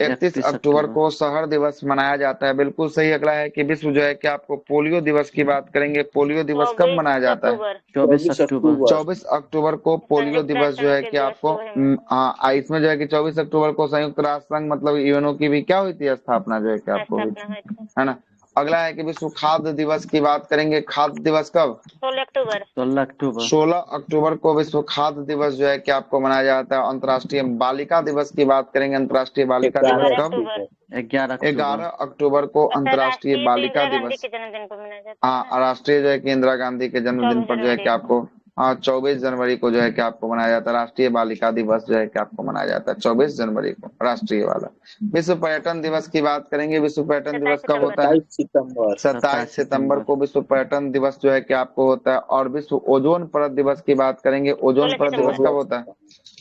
31 अक्टूबर को शहर दिवस मनाया जाता है, बिल्कुल सही। अगला है कि विश्व जो है कि आपको पोलियो दिवस की बात करेंगे। पोलियो दिवस कब 24 मनाया जाता है? अक्टूबर 24 अक्टूबर 24 अक्टूबर को पोलियो संयुक्त दिवस राष्ट्र जो है संघ के कि दिवस आपको को है। हाँ, इसमें जो है कि 24 अक्टूबर को संयुक्त राष्ट्र संघ मतलब यूएनओ की भी क्या हुई थी, स्थापना जो है कि आपको हुई स्थापना थी, हुई थी। है ना। अगला है कि विश्व खाद्य दिवस की बात करेंगे। खाद्य दिवस कब? 16 अक्टूबर 16 अक्टूबर 16 अक्टूबर को विश्व खाद्य दिवस जो है कि आपको मनाया जाता है। अंतर्राष्ट्रीय बालिका दिवस की बात करेंगे। अंतर्राष्ट्रीय बालिका दिवस 11 कब? अक्टूबर 11 11 अक्टूबर अक्टूबर को तथा अंतर्राष्ट्रीय राष्ट्रीय तो बालिका इंदिरा गांधी दिवस। के जन्मदिन को मनाया जाता है हाँ, ना। राष्ट्रीय जो है कि इंदिरा गांधी के जन्मदिन 24 पर जो है कि जनवरी आपको, हाँ, 24 जनवरी को जो है कि आपको मनाया जाता है। राष्ट्रीय बालिका दिवस जो है कि आपको मनाया जाता है 24 जनवरी को, राष्ट्रीय वाला। विश्व पर्यटन दिवस की बात करेंगे। विश्व पर्यटन 27 दिवस कब सितंबर होता है? 27 सितंबर 27 सितंबर को विश्व पर्यटन दिवस जो है कि आपको होता है। और विश्व ओजोन परत दिवस की बात करेंगे। ओजोन 16 परत दिवस सितंबर कब होता है?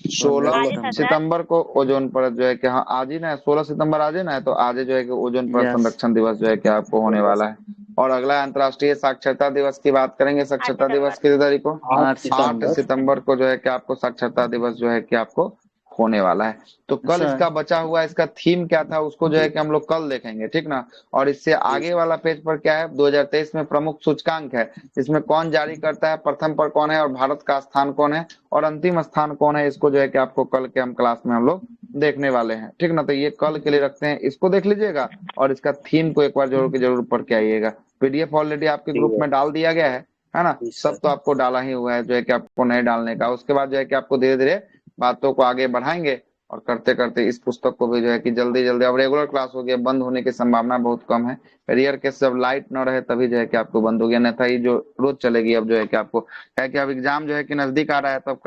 16 16 आज ही था सर। सितंबर को ओजोन परत जो है कि, हाँ, आज ही ना है, 16 सितंबर आज ही ना है, तो आज ही जो है कि ओजोन परत यस संरक्षण दिवस जो है कि आपको होने वाला है। और अगला अंतर्राष्ट्रीय साक्षरता दिवस की बात करेंगे। 8 साक्षरता दिवस सितंबर किस तारीख को? 8 8 8 सितंबर सितंबर को जो है कि आपको साक्षरता दिवस जो है कि आपको होने वाला है। तो कल सर इसका बचा हुआ इसका थीम क्या था उसको जो है कि हम लोग कल देखेंगे, ठीक ना। और इससे आगे वाला पेज पर क्या है, 2023 में प्रमुख सूचकांक है, इसमें कौन जारी करता है, प्रथम पर कौन है और भारत का स्थान कौन है और अंतिम स्थान कौन है, इसको जो है कि आपको कल के हम क्लास में हम लोग देखने वाले हैं, ठीक ना। तो ये कल के लिए रखते हैं, इसको देख लीजिएगा और इसका थीम को एक बार जरूर के जरूर पढ़ के आइएगा। पीडीएफ ऑलरेडी आपके ठीक ग्रुप है में डाल दिया गया है ना। जी सब सर। तो आपको डाला ही हुआ है, जो है कि आपको नहीं डालने का। उसके बाद जो है कि आपको धीरे धीरे बातों को आगे बढ़ाएंगे और करते करते इस पुस्तक को भी जो है कि जल्दी जल्दी, अब रेगुलर क्लास हो गया, बंद होने की संभावना बहुत कम है। रेयर केस जब लाइट न रहे तभी जो है कि आपको बंद हो गया, अन्यथा ये जो रोज चलेगी अब जो है कि आपको है कि अब एग्जाम जो है कि नजदीक आ रहा है, तो